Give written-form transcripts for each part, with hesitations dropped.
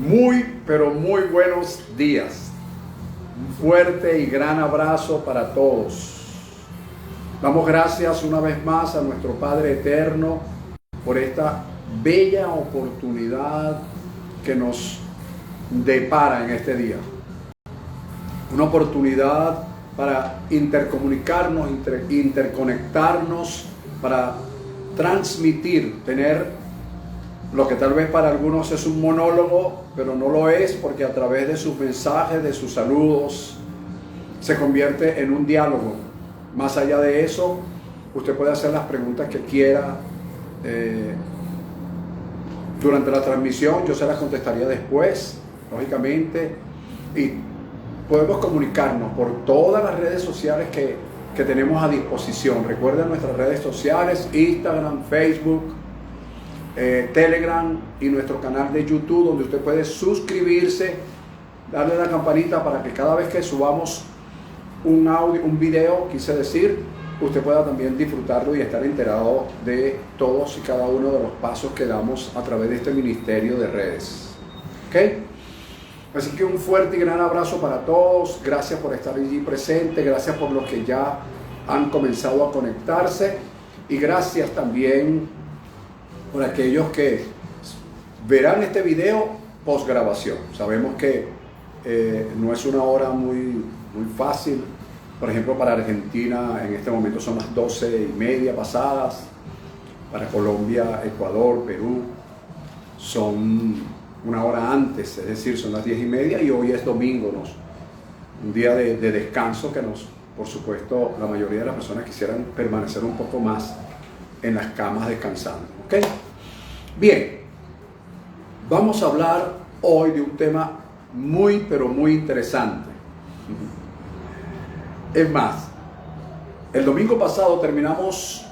Muy, pero muy buenos días. Un fuerte y gran abrazo para todos. Damos gracias una vez más a nuestro Padre Eterno por esta bella oportunidad que nos depara en este día. Una oportunidad para intercomunicarnos, interconectarnos, para transmitir, tener lo que tal vez para algunos es un monólogo, pero no lo es, porque a través de sus mensajes, de sus saludos, se convierte en un diálogo. Más allá de eso, usted puede hacer las preguntas que quiera durante la transmisión. Yo se las contestaría después, lógicamente, y podemos comunicarnos por todas las redes sociales que tenemos a disposición. Recuerden nuestras redes sociales: Instagram, Facebook, Telegram y nuestro canal de YouTube, donde usted puede suscribirse, darle a la campanita para que cada vez que subamos un audio, un video, quise decir, usted pueda también disfrutarlo y estar enterado de todos y cada uno de los pasos que damos a través de este ministerio de redes. ¿Ok? Así que un fuerte y gran abrazo para todos. Gracias por estar allí presente, gracias por los que ya han comenzado a conectarse, y gracias también por aquellos que verán este video post grabación. Sabemos que no es una hora muy fácil. Por ejemplo, para Argentina en este momento son las 12:30 pasadas. Para Colombia, Ecuador, Perú son una hora antes, es decir, son las 10:30, y hoy es domingo, un día de descanso que por supuesto, la mayoría de las personas quisieran permanecer un poco más en las camas descansando. ¿Ok? Bien, vamos a hablar hoy de un tema muy, pero muy interesante. Es más, el domingo pasado terminamos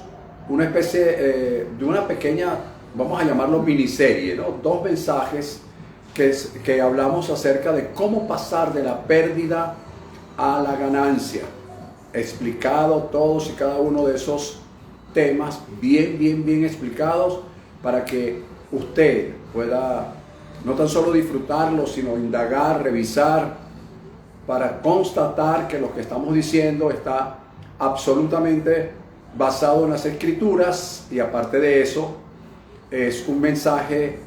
una especie de una pequeña, vamos a llamarlo miniserie, ¿no? 2 mensajes que hablamos acerca de cómo pasar de la pérdida a la ganancia. Explicado todos y cada uno de esos temas, bien explicados, para que usted pueda no tan solo disfrutarlo, sino indagar, revisar, para constatar que lo que estamos diciendo está absolutamente basado en las Escrituras, y aparte de eso es un mensaje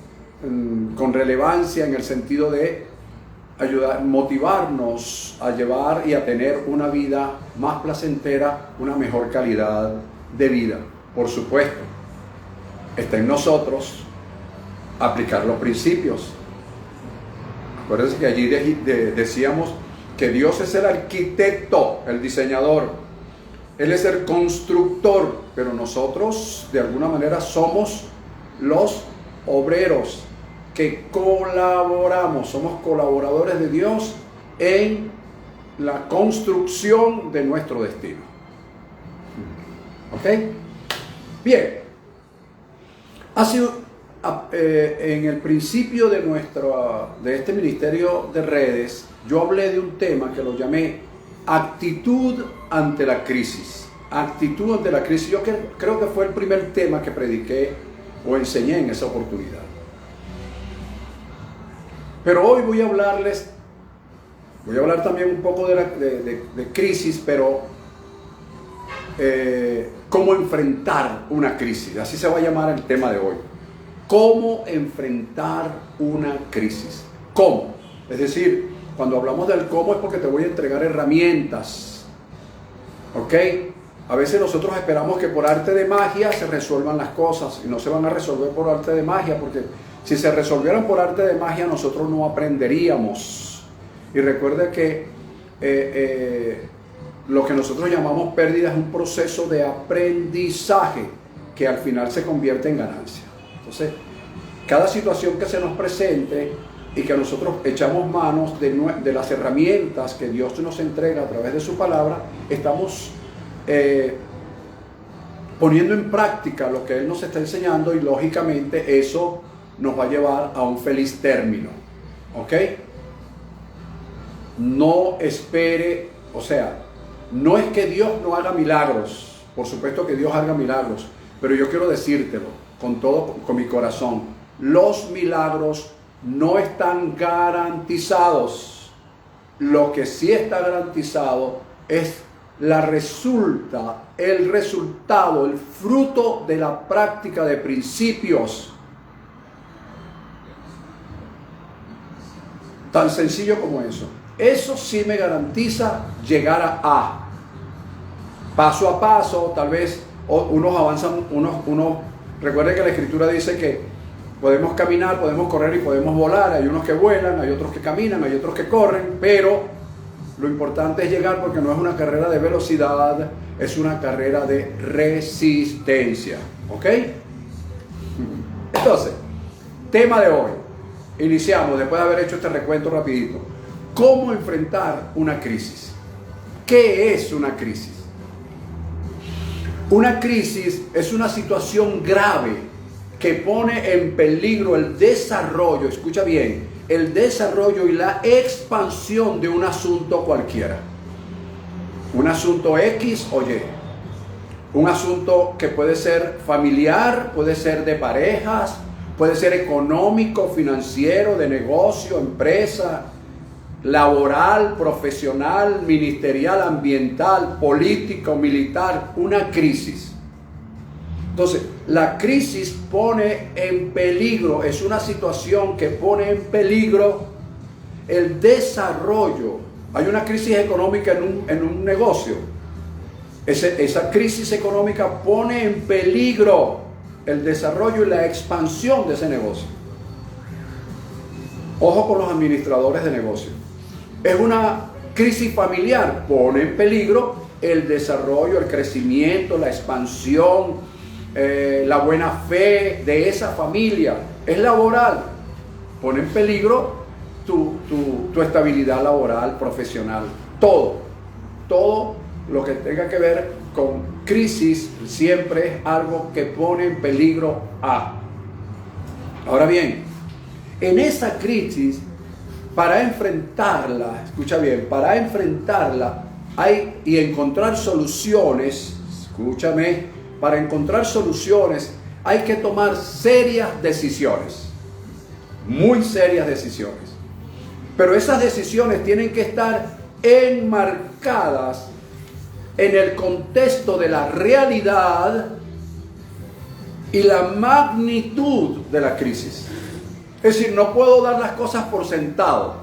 con relevancia en el sentido de ayudar, motivarnos a llevar y a tener una vida más placentera, una mejor calidad de vida. Por supuesto, está en nosotros aplicar los principios. Acuérdense que allí decíamos que Dios es el arquitecto, el diseñador. Él es el constructor, pero nosotros de alguna manera somos los obreros que colaboramos, somos colaboradores de Dios en la construcción de nuestro destino. ¿Ok? Bien. Ha sido en el principio de este ministerio de redes, yo hablé de un tema que lo llamé actitud ante la crisis. Actitud ante la crisis. Yo creo que fue el primer tema que prediqué o enseñé en esa oportunidad. Pero hoy voy a hablar también un poco de crisis, pero cómo enfrentar una crisis. Así se va a llamar el tema de hoy. ¿Cómo enfrentar una crisis? ¿Cómo? Es decir, cuando hablamos del cómo es porque te voy a entregar herramientas. ¿Ok? A veces nosotros esperamos que por arte de magia se resuelvan las cosas, y no se van a resolver por arte de magia, porque si se resolvieran por arte de magia nosotros no aprenderíamos. Y recuerde que lo que nosotros llamamos pérdida es un proceso de aprendizaje que al final se convierte en ganancia. Entonces, cada situación que se nos presente y que nosotros echamos manos de las herramientas que Dios nos entrega a través de su palabra, estamos poniendo en práctica lo que Él nos está enseñando, y lógicamente eso nos va a llevar a un feliz término. ¿Ok? No espere, o sea, no es que Dios no haga milagros. Por supuesto que Dios haga milagros, pero yo quiero decírtelo con mi corazón: los milagros no están garantizados. Lo que sí está garantizado es el resultado, el fruto de la práctica de principios. Tan sencillo como eso. Eso sí me garantiza llegar a A. Paso a paso, tal vez unos avanzan, recuerden que la Escritura dice que podemos caminar, podemos correr y podemos volar. Hay unos que vuelan, hay otros que caminan, hay otros que corren, pero lo importante es llegar, porque no es una carrera de velocidad, es una carrera de resistencia. ¿Ok? Entonces, tema de hoy. Iniciamos, después de haber hecho este recuento rapidito. ¿Cómo enfrentar una crisis? ¿Qué es una crisis? Una crisis es una situación grave que pone en peligro el desarrollo, escucha bien, el desarrollo y la expansión de un asunto cualquiera. Un asunto X o Y. Un asunto que puede ser familiar, puede ser de parejas, puede ser económico, financiero, de negocio, empresa, laboral, profesional, ministerial, ambiental, político, militar, una crisis. Entonces, la crisis pone en peligro, es una situación que pone en peligro el desarrollo. Hay una crisis económica en un negocio. Esa crisis económica pone en peligro el desarrollo y la expansión de ese negocio. Ojo con los administradores de negocios. Es una crisis familiar, pone en peligro el desarrollo, el crecimiento, la expansión, la buena fe de esa familia. Es laboral, pone en peligro tu estabilidad laboral, profesional. Todo lo que tenga que ver con crisis siempre es algo que pone en peligro a. Ahora bien, en esa crisis, para enfrentarla, escucha bien, para enfrentarla y encontrar soluciones, escúchame, para encontrar soluciones hay que tomar serias decisiones, muy serias decisiones. Pero esas decisiones tienen que estar enmarcadas en el contexto de la realidad y la magnitud de la crisis. Es decir, no puedo dar las cosas por sentado.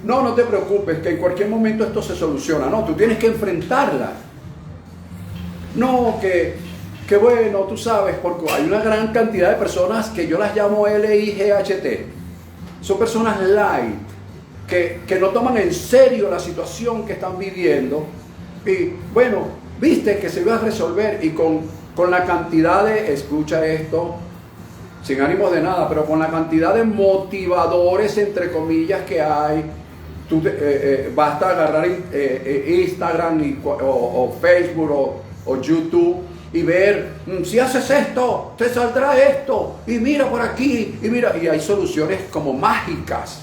No te preocupes, que en cualquier momento esto se soluciona. No, tú tienes que enfrentarla. No, que bueno, tú sabes, porque hay una gran cantidad de personas que yo las llamo LIGHT. Son personas light, que no toman en serio la situación que están viviendo. Y bueno, viste que se iba a resolver y con la cantidad de, escucha esto, sin ánimos de nada, pero con la cantidad de motivadores, entre comillas, que hay, basta agarrar Instagram o Facebook o YouTube y ver, si haces esto, te saldrá esto, y mira por aquí, y mira, y hay soluciones como mágicas.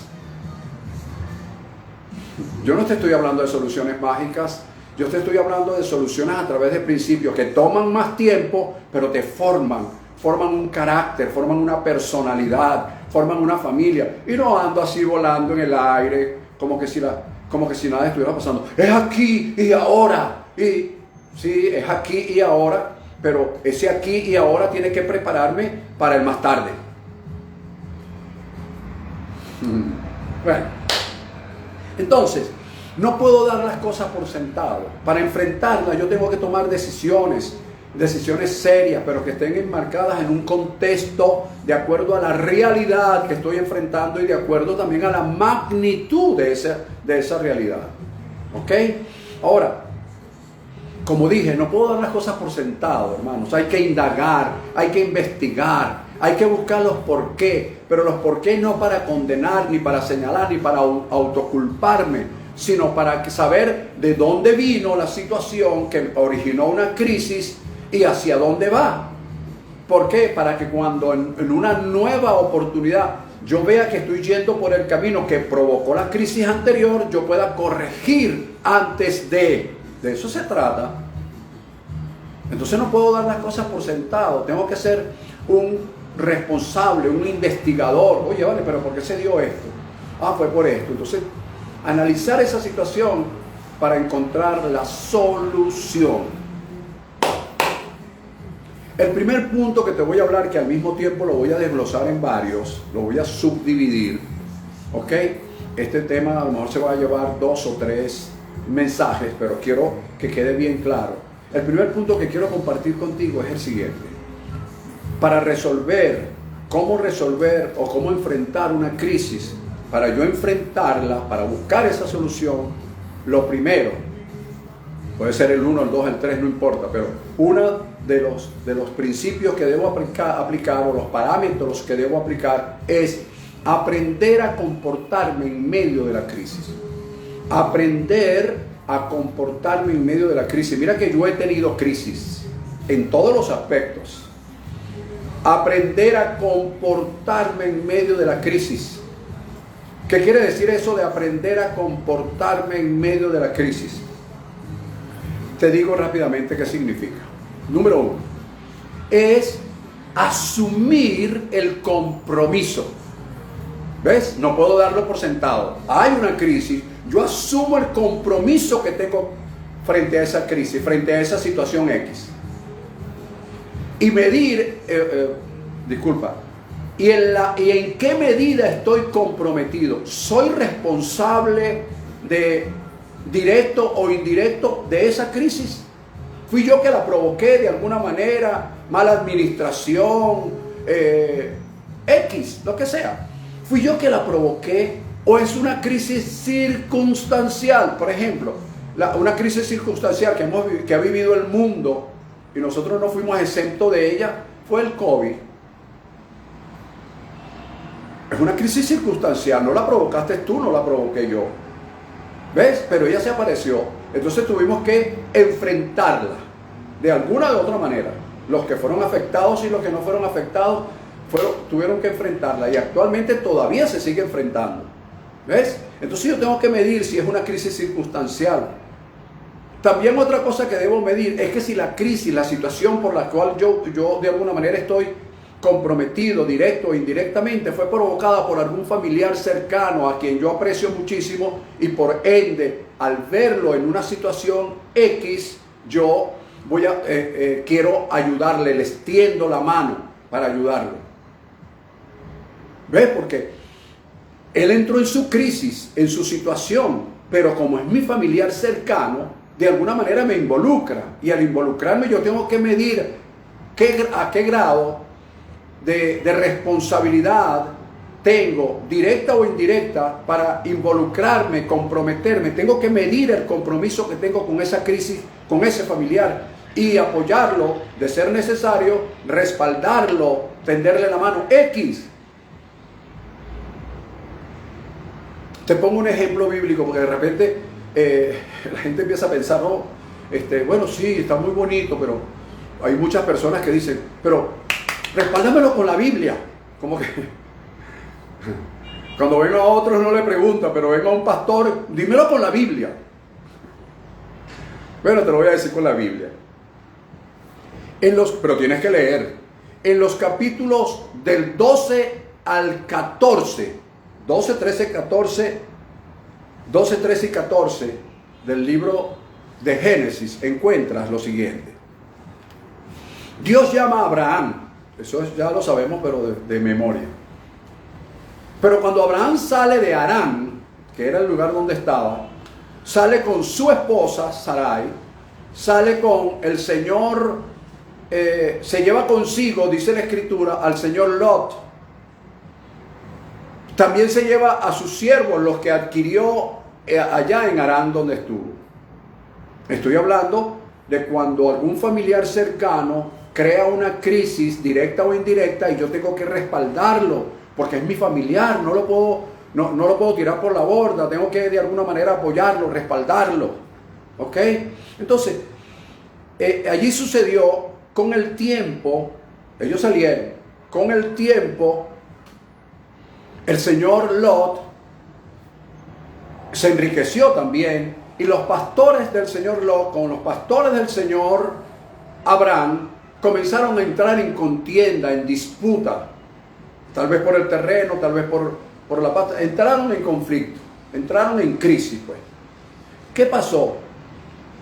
Yo no te estoy hablando de soluciones mágicas, yo te estoy hablando de soluciones a través de principios que toman más tiempo, pero te forman un carácter, forman una personalidad, forman una familia. Y no ando así volando en el aire, como que si nada estuviera pasando. Es aquí y ahora. Y sí, es aquí y ahora, pero ese aquí y ahora tiene que prepararme para el más tarde. Bueno, entonces, no puedo dar las cosas por sentado. Para enfrentarlas yo tengo que tomar decisiones serias, pero que estén enmarcadas en un contexto de acuerdo a la realidad que estoy enfrentando y de acuerdo también a la magnitud de esa realidad. ¿Ok? Ahora, como dije, no puedo dar las cosas por sentado, hermanos. Hay que indagar, hay que investigar, hay que buscar los por qué, pero los por qué no para condenar, ni para señalar, ni para autoculparme, sino para saber de dónde vino la situación que originó una crisis y hacia dónde va. ¿Por qué? Para que cuando en una nueva oportunidad yo vea que estoy yendo por el camino que provocó la crisis anterior, yo pueda corregir antes de eso se trata. Entonces no puedo dar las cosas por sentado, tengo que ser responsable, un investigador. Oye, vale, pero ¿por qué se dio esto? Ah, fue por esto. Entonces, analizar esa situación para encontrar la solución. El primer punto que te voy a hablar, que al mismo tiempo lo voy a desglosar en varios, lo voy a subdividir, ¿ok? Este tema a lo mejor se va a llevar 2 o 3 mensajes, pero quiero que quede bien claro. El primer punto que quiero compartir contigo es el siguiente. Para resolver, cómo resolver o cómo enfrentar una crisis, para yo enfrentarla, para buscar esa solución, lo primero, puede ser el 1, el 2, el 3, no importa, pero uno de los principios que debo aplicar o los parámetros que debo aplicar es aprender a comportarme en medio de la crisis. Aprender a comportarme en medio de la crisis. Mira que yo he tenido crisis en todos los aspectos. Aprender a comportarme en medio de la crisis. ¿Qué quiere decir eso de aprender a comportarme en medio de la crisis? Te digo rápidamente qué significa. Número 1, es asumir el compromiso. ¿Ves? No puedo darlo por sentado. Hay una crisis, yo asumo el compromiso que tengo frente a esa crisis, frente a esa situación X. Y medir, ¿y en qué medida estoy comprometido? ¿Soy responsable de directo o indirecto de esa crisis? ¿Fui yo que la provoqué de alguna manera? ¿Mala administración? X, lo que sea. ¿Fui yo que la provoqué? ¿O es una crisis circunstancial? Por ejemplo, una crisis circunstancial que ha vivido el mundo y nosotros no fuimos exentos de ella, fue el COVID. Es una crisis circunstancial, no la provocaste tú, no la provoqué yo. ¿Ves? Pero ella se apareció. Entonces tuvimos que enfrentarla de alguna u otra manera. Los que fueron afectados y los que no fueron afectados tuvieron que enfrentarla. Y actualmente todavía se sigue enfrentando. ¿Ves? Entonces yo tengo que medir si es una crisis circunstancial. También otra cosa que debo medir es que si la crisis, la situación por la cual yo de alguna manera estoy comprometido, directo o indirectamente, fue provocada por algún familiar cercano a quien yo aprecio muchísimo y por ende, al verlo en una situación X, yo quiero ayudarle, le extiendo la mano para ayudarlo. ¿Ves? Porque él entró en su crisis, en su situación, pero como es mi familiar cercano, de alguna manera me involucra, y al involucrarme yo tengo que medir a qué grado de responsabilidad tengo, directa o indirecta, para involucrarme, comprometerme. Tengo que medir el compromiso que tengo con esa crisis, con ese familiar, y apoyarlo, de ser necesario, respaldarlo, tenderle la mano. X. Te pongo un ejemplo bíblico, porque de repente la gente empieza a pensar, no, bueno, sí, está muy bonito, pero hay muchas personas que dicen, pero respáldamelo con la Biblia. Como que cuando ven a otros no le preguntan, pero ven a un pastor, dímelo con la Biblia. Bueno, te lo voy a decir con la Biblia. Pero tienes que leer. En los capítulos del 12 al 14, 12, 13, 14, 12, 13 y 14 del libro de Génesis, encuentras lo siguiente. Dios llama a Abraham. Eso ya lo sabemos, pero de memoria. Pero cuando Abraham sale de Harán, que era el lugar donde estaba, sale con su esposa Sarai, sale con el Señor, se lleva consigo, dice la Escritura, al señor Lot. También se lleva a sus siervos, los que adquirió allá en Harán donde estuvo. Estoy hablando de cuando algún familiar cercano crea una crisis directa o indirecta y yo tengo que respaldarlo, porque es mi familiar, no lo puedo tirar por la borda, tengo que de alguna manera apoyarlo, respaldarlo. ¿Ok? Entonces, allí sucedió con el tiempo, ellos salieron, con el tiempo, el señor Lot se enriqueció también, y los pastores del señor Lot con los pastores del señor Abraham comenzaron a entrar en contienda, en disputa, tal vez por el terreno, tal vez por la paz, entraron en conflicto, entraron en crisis, pues. ¿Qué pasó?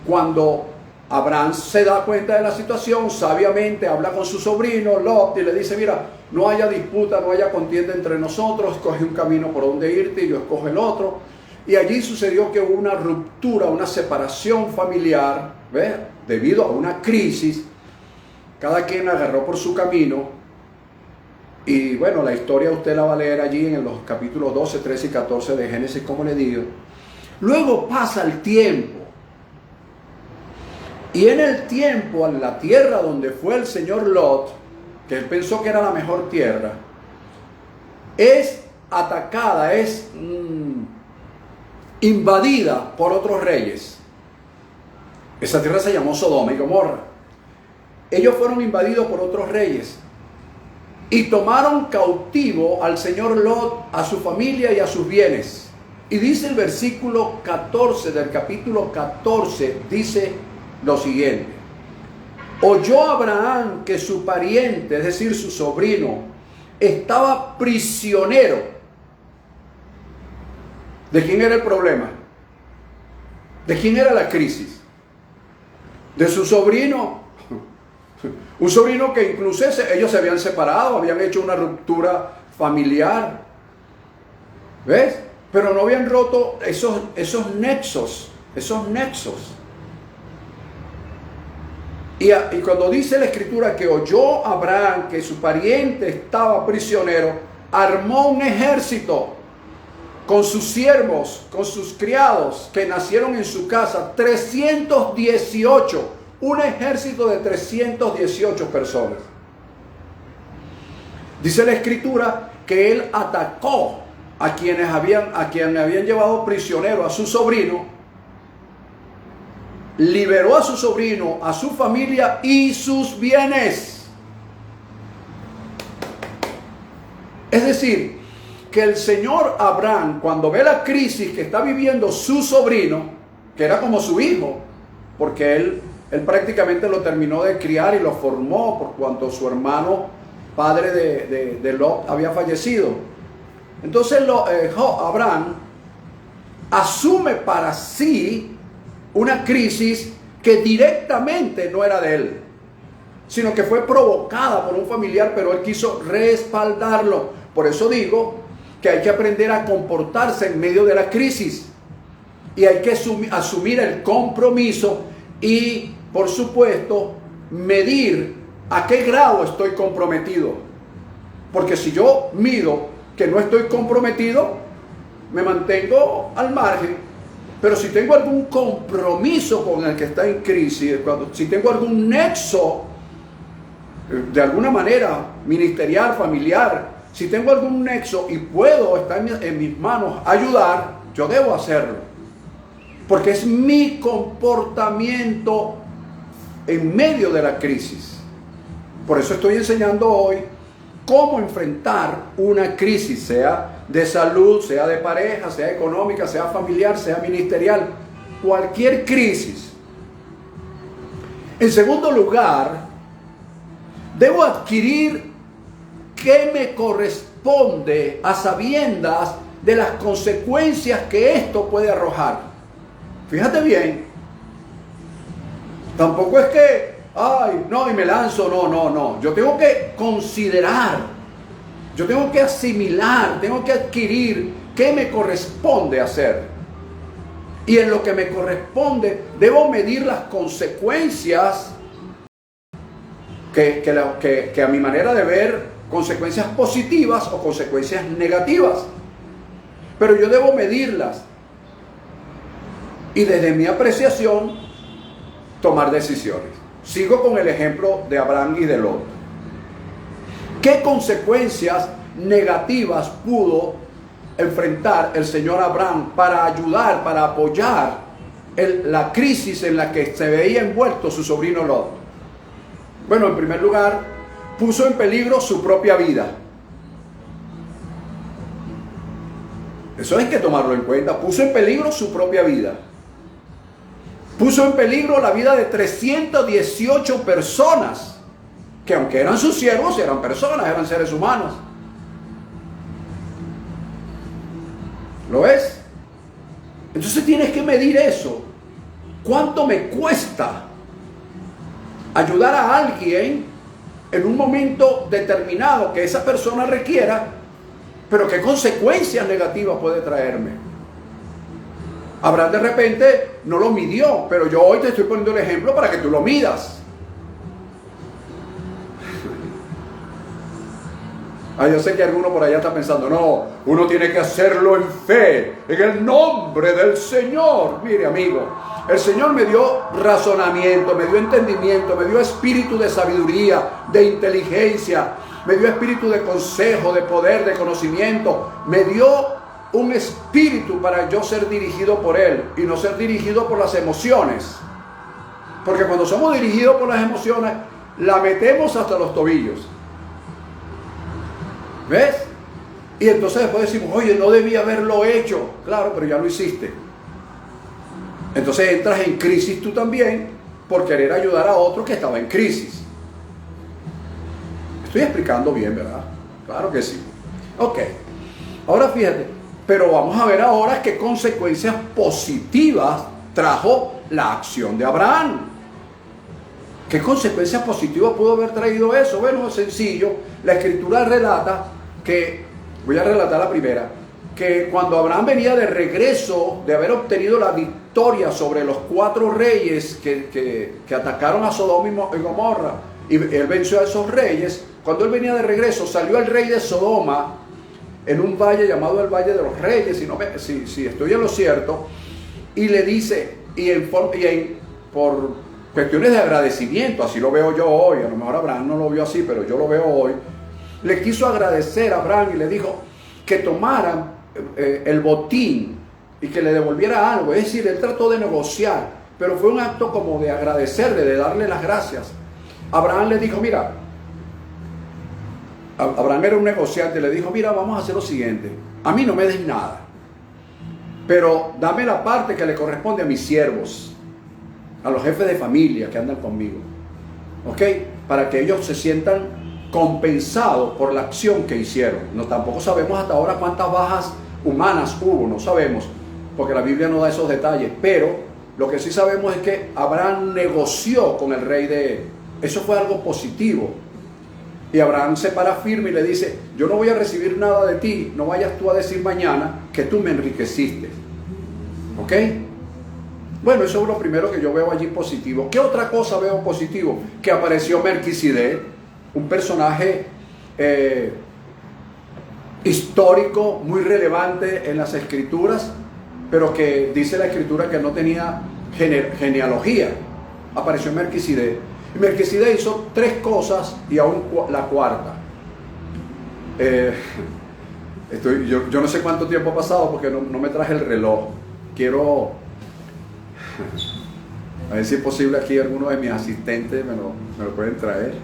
Cuando Abraham se da cuenta de la situación, sabiamente habla con su sobrino Lot y le dice, mira, no haya disputa, no haya contienda entre nosotros, escoge un camino por donde irte y yo escojo el otro. Y allí sucedió que hubo una ruptura, una separación familiar, ¿ves? Debido a una crisis. Cada quien agarró por su camino. Y bueno, la historia usted la va a leer allí en los capítulos 12, 13 y 14 de Génesis, como le digo. Luego pasa el tiempo. Y en el tiempo, en la tierra donde fue el señor Lot, que él pensó que era la mejor tierra, es atacada, es invadida por otros reyes. Esa tierra se llamó Sodoma y Gomorra. Ellos fueron invadidos por otros reyes y tomaron cautivo al señor Lot, a su familia y a sus bienes. Y dice el versículo 14 del capítulo 14, dice lo siguiente: oyó Abraham que su pariente, es decir, su sobrino, estaba prisionero. ¿De quién era el problema? ¿De quién era la crisis? ¿De su sobrino? Un sobrino que incluso ellos se habían separado, habían hecho una ruptura familiar. ¿Ves? Pero no habían roto esos nexos. Y cuando dice la escritura que oyó Abraham que su pariente estaba prisionero, armó un ejército con sus siervos, con sus criados que nacieron en su casa, 318, un ejército de 318 personas. Dice la escritura que él atacó a quienes habían llevado prisionero a su sobrino, liberó a su sobrino, a su familia y sus bienes. Es decir, que el señor Abraham, cuando ve la crisis que está viviendo su sobrino, que era como su hijo, porque él prácticamente lo terminó de criar y lo formó por cuanto su hermano, padre de Lot, había fallecido. Entonces Abraham asume para sí una crisis que directamente no era de él, sino que fue provocada por un familiar, pero él quiso respaldarlo. Por eso digo que hay que aprender a comportarse en medio de la crisis y hay que asumir el compromiso y, por supuesto, medir a qué grado estoy comprometido. Porque si yo mido que no estoy comprometido, me mantengo al margen. Pero si tengo algún compromiso con el que está en crisis, si tengo algún nexo de alguna manera ministerial, familiar, si tengo algún nexo y puedo estar en mis manos ayudar, yo debo hacerlo. Porque es mi comportamiento en medio de la crisis. Por eso estoy enseñando hoy cómo enfrentar una crisis, sea de salud, sea de pareja, sea económica, sea familiar, sea ministerial, cualquier crisis. En segundo lugar, debo adquirir qué me corresponde a sabiendas de las consecuencias que esto puede arrojar. Fíjate bien, tampoco es que, ay, no, y me lanzo, no. Yo tengo que considerar, yo tengo que asimilar, tengo que adquirir qué me corresponde hacer. Y en lo que me corresponde, debo medir las consecuencias que a mi manera de ver, consecuencias positivas o consecuencias negativas. Pero yo debo medirlas y desde mi apreciación tomar decisiones. Sigo con el ejemplo de Abraham y de Lot. ¿Qué consecuencias negativas pudo enfrentar el señor Abraham para ayudar, para apoyar la crisis en la que se veía envuelto su sobrino Lot? Bueno, en primer lugar, puso en peligro su propia vida. Eso hay que tomarlo en cuenta. Puso en peligro su propia vida. Puso en peligro la vida de 318 personas que aunque eran sus siervos, eran personas, eran seres humanos. ¿Lo ves? Entonces tienes que medir eso. ¿Cuánto me cuesta ayudar a alguien en un momento determinado que esa persona requiera, pero qué consecuencias negativas puede traerme? Abraham de repente no lo midió, pero yo hoy te estoy poniendo el ejemplo para que tú lo midas. Yo sé que alguno por allá está pensando, no, uno tiene que hacerlo en fe, en el nombre del Señor. Mire, amigo, el Señor me dio razonamiento, me dio entendimiento, me dio espíritu de sabiduría, de inteligencia, me dio espíritu de consejo, de poder, de conocimiento, me dio un espíritu para yo ser dirigido por Él y no ser dirigido por las emociones. Porque cuando somos dirigidos por las emociones, la metemos hasta los tobillos. ¿Ves? Y entonces después decimos, oye, no debía haberlo hecho. Claro, pero ya lo hiciste. Entonces entras en crisis tú también por querer ayudar a otro que estaba en crisis. Estoy explicando bien, ¿verdad? Claro que sí. Ok. Ahora fíjate, pero vamos a ver ahora qué consecuencias positivas trajo la acción de Abraham. ¿Qué consecuencias positivas pudo haber traído eso? Bueno, es sencillo. La Escritura relata que, voy a relatar la primera, que cuando Abraham venía de regreso de haber obtenido la victoria sobre los 4 reyes que atacaron a Sodoma y Gomorra, y él venció a esos reyes, cuando él venía de regreso salió el rey de Sodoma en un valle llamado el Valle de los Reyes, si estoy en lo cierto, y le dice, por cuestiones de agradecimiento, así lo veo yo hoy, a lo mejor Abraham no lo vio así, pero yo lo veo hoy, le quiso agradecer a Abraham y le dijo que tomaran el botín y que le devolviera algo. Es decir, él trató de negociar, pero fue un acto como de agradecerle, de darle las gracias. Abraham le dijo, mira, Abraham era un negociante, le dijo, mira, vamos a hacer lo siguiente, a mí no me des nada, pero dame la parte que le corresponde a mis siervos, a los jefes de familia que andan conmigo, ¿ok? Para que ellos se sientan compensados por la acción que hicieron. No, tampoco sabemos hasta ahora cuántas bajas humanas hubo, no sabemos, porque la Biblia no da esos detalles, pero lo que sí sabemos es que Abraham negoció con el rey eso fue algo positivo. Y Abraham se para firme y le dice, yo no voy a recibir nada de ti, no vayas tú a decir mañana que tú me enriqueciste. ¿Ok? Bueno, eso es lo primero que yo veo allí positivo. ¿Qué otra cosa veo positivo? Que apareció Melquisedec, un personaje histórico, muy relevante en las Escrituras, pero que dice la Escritura que no tenía genealogía. Apareció Melquisedec. Y Melquisedec hizo 3 cosas y aún la cuarta. Yo no sé cuánto tiempo ha pasado porque no me traje el reloj. Quiero, a ver si es posible aquí alguno de mis asistentes me lo pueden traer.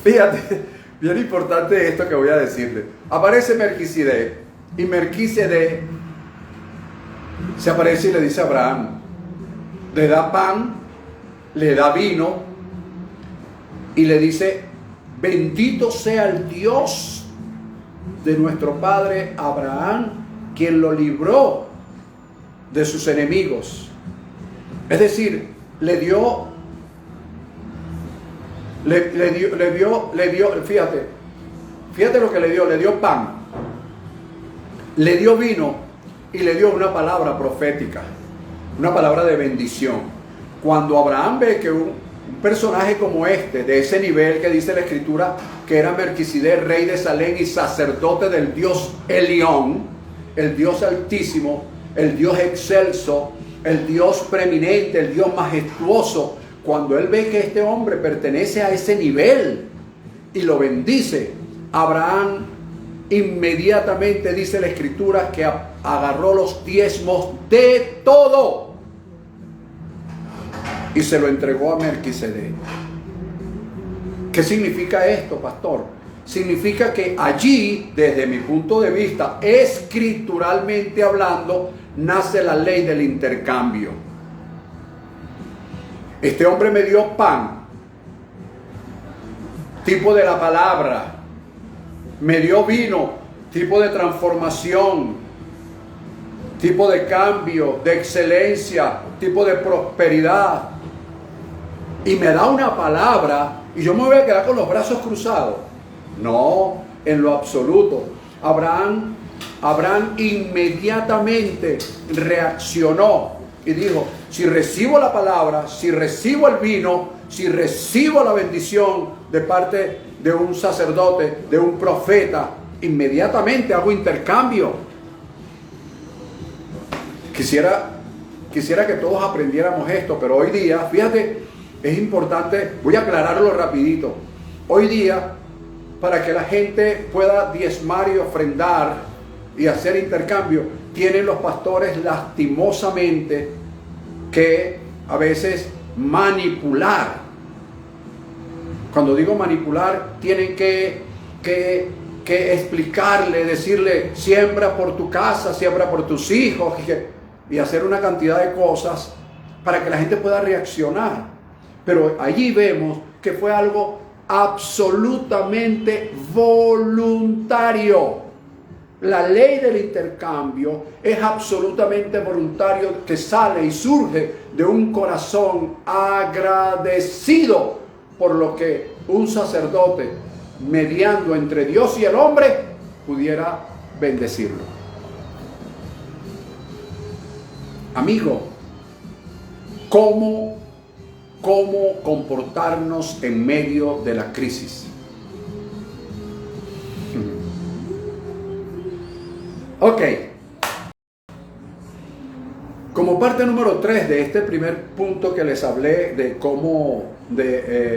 Fíjate, bien importante esto que voy a decirle. Aparece Melquisedec y Melquisedec se aparece y le dice a Abraham, le da pan, le da vino y le dice, bendito sea el Dios de nuestro padre Abraham, quien lo libró de sus enemigos. Es decir, le dio, fíjate lo que le dio pan, le dio vino y le dio una palabra profética, una palabra de bendición. Cuando Abraham ve que un personaje como de ese nivel que dice la Escritura, que era Melquisedec, rey de Salem y sacerdote del Dios Elión, el Dios altísimo, el Dios excelso, el Dios preeminente, el Dios majestuoso, cuando él ve que este hombre pertenece a ese nivel y lo bendice, Abraham inmediatamente dice la Escritura que agarró los diezmos de todo y se lo entregó a Melquisedec. ¿Qué significa esto, pastor? Significa que allí, desde mi punto de vista, escrituralmente hablando, nace la ley del intercambio. Este hombre me dio pan tipo de la palabra. Me dio vino, tipo de transformación, tipo de cambio, de excelencia, tipo de prosperidad. Y me da una palabra y yo me voy a quedar con los brazos cruzados. No, en lo absoluto. Abraham inmediatamente reaccionó y dijo, si recibo la palabra, si recibo el vino, si recibo la bendición de parte de un sacerdote, de un profeta, inmediatamente hago intercambio. Quisiera que todos aprendiéramos esto, pero hoy día, fíjate, es importante, voy a aclararlo rapidito. Hoy día, para que la gente pueda diezmar y ofrendar y hacer intercambio, tienen los pastores lastimosamente que a veces manipular. Cuando digo manipular, tienen que explicarle, decirle, siembra por tu casa, siembra por tus hijos, y hacer una cantidad de cosas para que la gente pueda reaccionar. Pero allí vemos que fue algo absolutamente voluntario. La ley del intercambio es absolutamente voluntario, que sale y surge de un corazón agradecido por lo que un sacerdote, mediando entre Dios y el hombre, pudiera bendecirlo. Amigo, ¿cómo comportarnos en medio de la crisis? Ok. Como parte número 3 de este primer punto que les hablé de cómo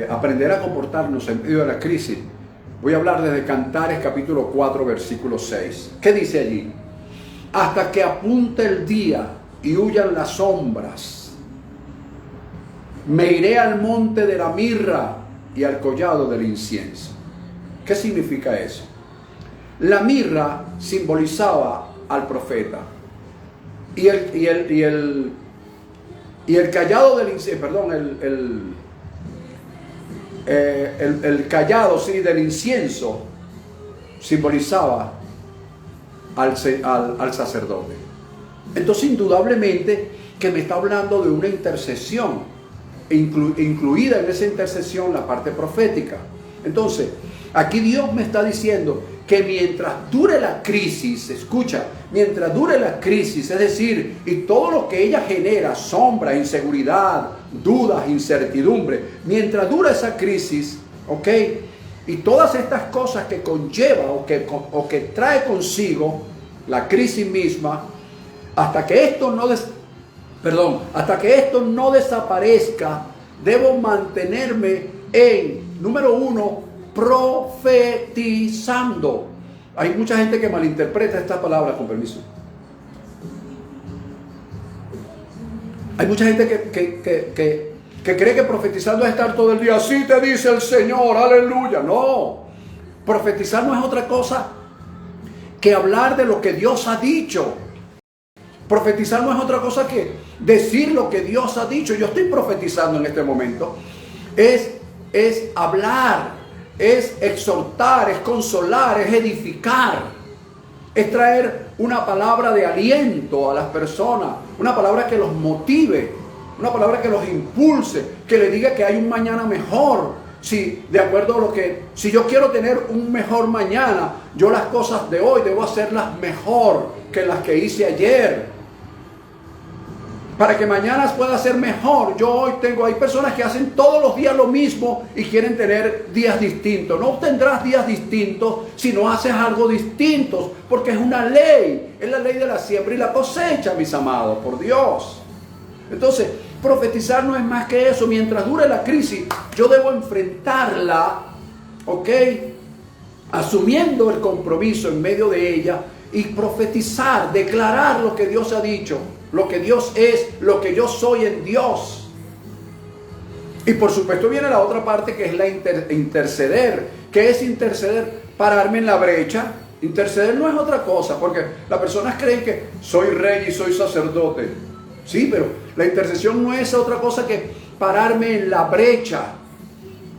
aprender a comportarnos en medio de la crisis, voy a hablar desde Cantares capítulo 4 versículo 6. ¿Qué dice allí? Hasta que apunte el día y huyan las sombras, me iré al monte de la mirra y al collado del incienso. ¿Qué significa eso? La mirra simbolizaba al profeta y el callado del incienso, el callado del incienso simbolizaba al sacerdote. Entonces, indudablemente que me está hablando de una intercesión, incluida en esa intercesión la parte profética. Entonces, aquí Dios me está diciendo que mientras dure la crisis, escucha, mientras dure la crisis, es decir, y todo lo que ella genera, sombra, inseguridad, dudas, incertidumbre, mientras dura esa crisis, ¿ok? Y todas estas cosas que conlleva o que trae consigo la crisis misma, hasta que esto no desaparezca, debo mantenerme en, número 1, profetizando. Hay mucha gente que malinterpreta esta palabra, con permiso. Hay mucha gente que cree que profetizando es estar todo el día, así te dice el Señor, aleluya. No, profetizar no es otra cosa que hablar de lo que Dios ha dicho. Profetizar no es otra cosa que decir lo que Dios ha dicho. Yo estoy profetizando en este momento. Es hablar, es exhortar, es consolar, es edificar, es traer una palabra de aliento a las personas, una palabra que los motive, una palabra que los impulse, que le diga que hay un mañana mejor. Si de acuerdo a si yo quiero tener un mejor mañana, yo las cosas de hoy debo hacerlas mejor que las que hice ayer. Para que mañana pueda ser mejor. Hay personas que hacen todos los días lo mismo y quieren tener días distintos. No tendrás días distintos si no haces algo distinto, porque es una ley. Es la ley de la siembra y la cosecha, mis amados, por Dios. Entonces, profetizar no es más que eso. Mientras dure la crisis, yo debo enfrentarla, ¿ok? Asumiendo el compromiso en medio de ella y profetizar, declarar lo que Dios ha dicho, lo que Dios es, lo que yo soy en Dios. Y por supuesto viene la otra parte, que es la interceder. ¿Qué es interceder? Pararme en la brecha. Interceder no es otra cosa, porque las personas creen que soy rey y soy sacerdote. Sí, pero la intercesión no es otra cosa que pararme en la brecha.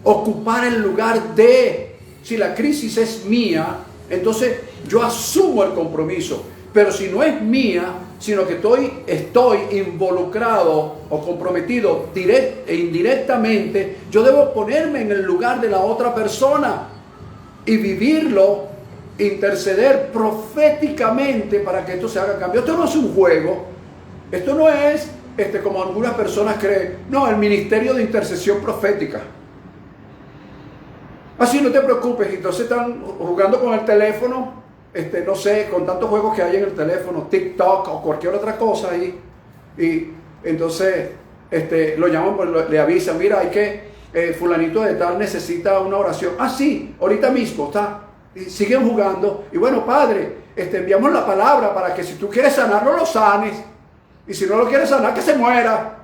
ocupar el lugar de. Si la crisis es mía, entonces yo asumo el compromiso. Pero si no es mía, sino que estoy involucrado o comprometido e indirectamente, yo debo ponerme en el lugar de la otra persona y vivirlo, interceder proféticamente para que esto se haga cambio. Esto no es un juego, esto no es como algunas personas creen, no, el ministerio de intercesión profética. Así no te preocupes, entonces están jugando con el teléfono, no sé, con tantos juegos que hay en el teléfono, TikTok o cualquier otra cosa ahí, y entonces lo llaman, le avisan, mira, hay que, fulanito de tal necesita una oración. Ah, sí, ahorita mismo está. Y siguen jugando, y bueno, padre, enviamos la palabra para que si tú quieres sanarlo, lo sanes, y si no lo quieres sanar, que se muera.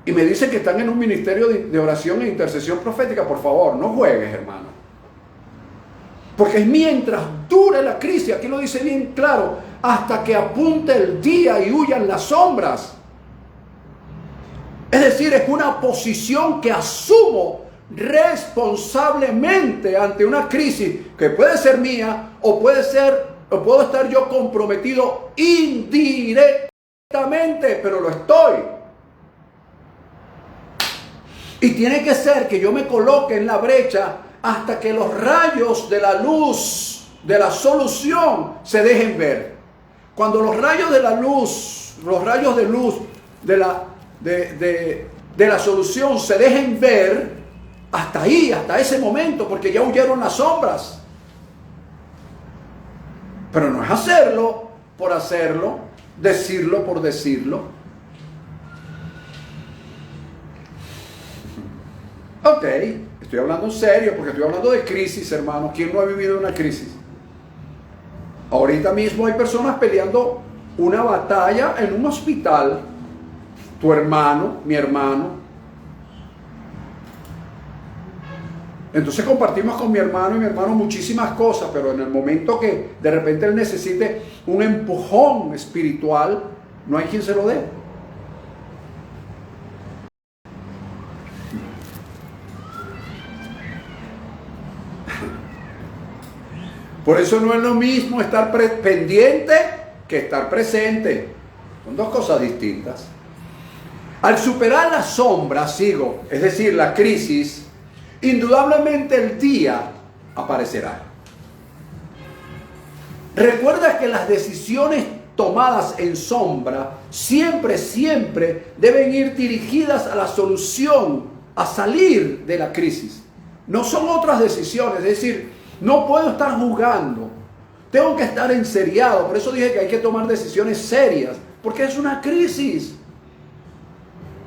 Y me dicen que están en un ministerio de oración e intercesión profética. Por favor, no juegues, hermano. Porque es mientras dure la crisis, aquí lo dice bien claro, hasta que apunte el día y huyan las sombras. Es decir, es una posición que asumo responsablemente ante una crisis que puede ser mía o puedo estar yo comprometido indirectamente, pero lo estoy. Y tiene que ser que yo me coloque en la brecha hasta que los rayos de la luz, de la solución, se dejen ver. Cuando los rayos de la luz, de la solución se dejen ver, hasta ahí, hasta ese momento, porque ya huyeron las sombras. Pero no es hacerlo por hacerlo, decirlo por decirlo. Ok, estoy hablando en serio porque estoy hablando de crisis, hermano. ¿Quién no ha vivido una crisis? Ahorita mismo hay personas peleando una batalla en un hospital. Tu hermano, mi hermano. Entonces compartimos con mi hermano y mi hermano muchísimas cosas, pero en el momento que de repente él necesite un empujón espiritual, no hay quien se lo dé. Por eso no es lo mismo estar pendiente que estar presente. Son dos cosas distintas. Al superar la sombra, es decir, la crisis, indudablemente el día aparecerá. Recuerda que las decisiones tomadas en sombra siempre deben ir dirigidas a la solución, a salir de la crisis. No son otras decisiones, es decir, no puedo estar jugando, tengo que estar enseriado. Por eso dije que hay que tomar decisiones serias, porque es una crisis.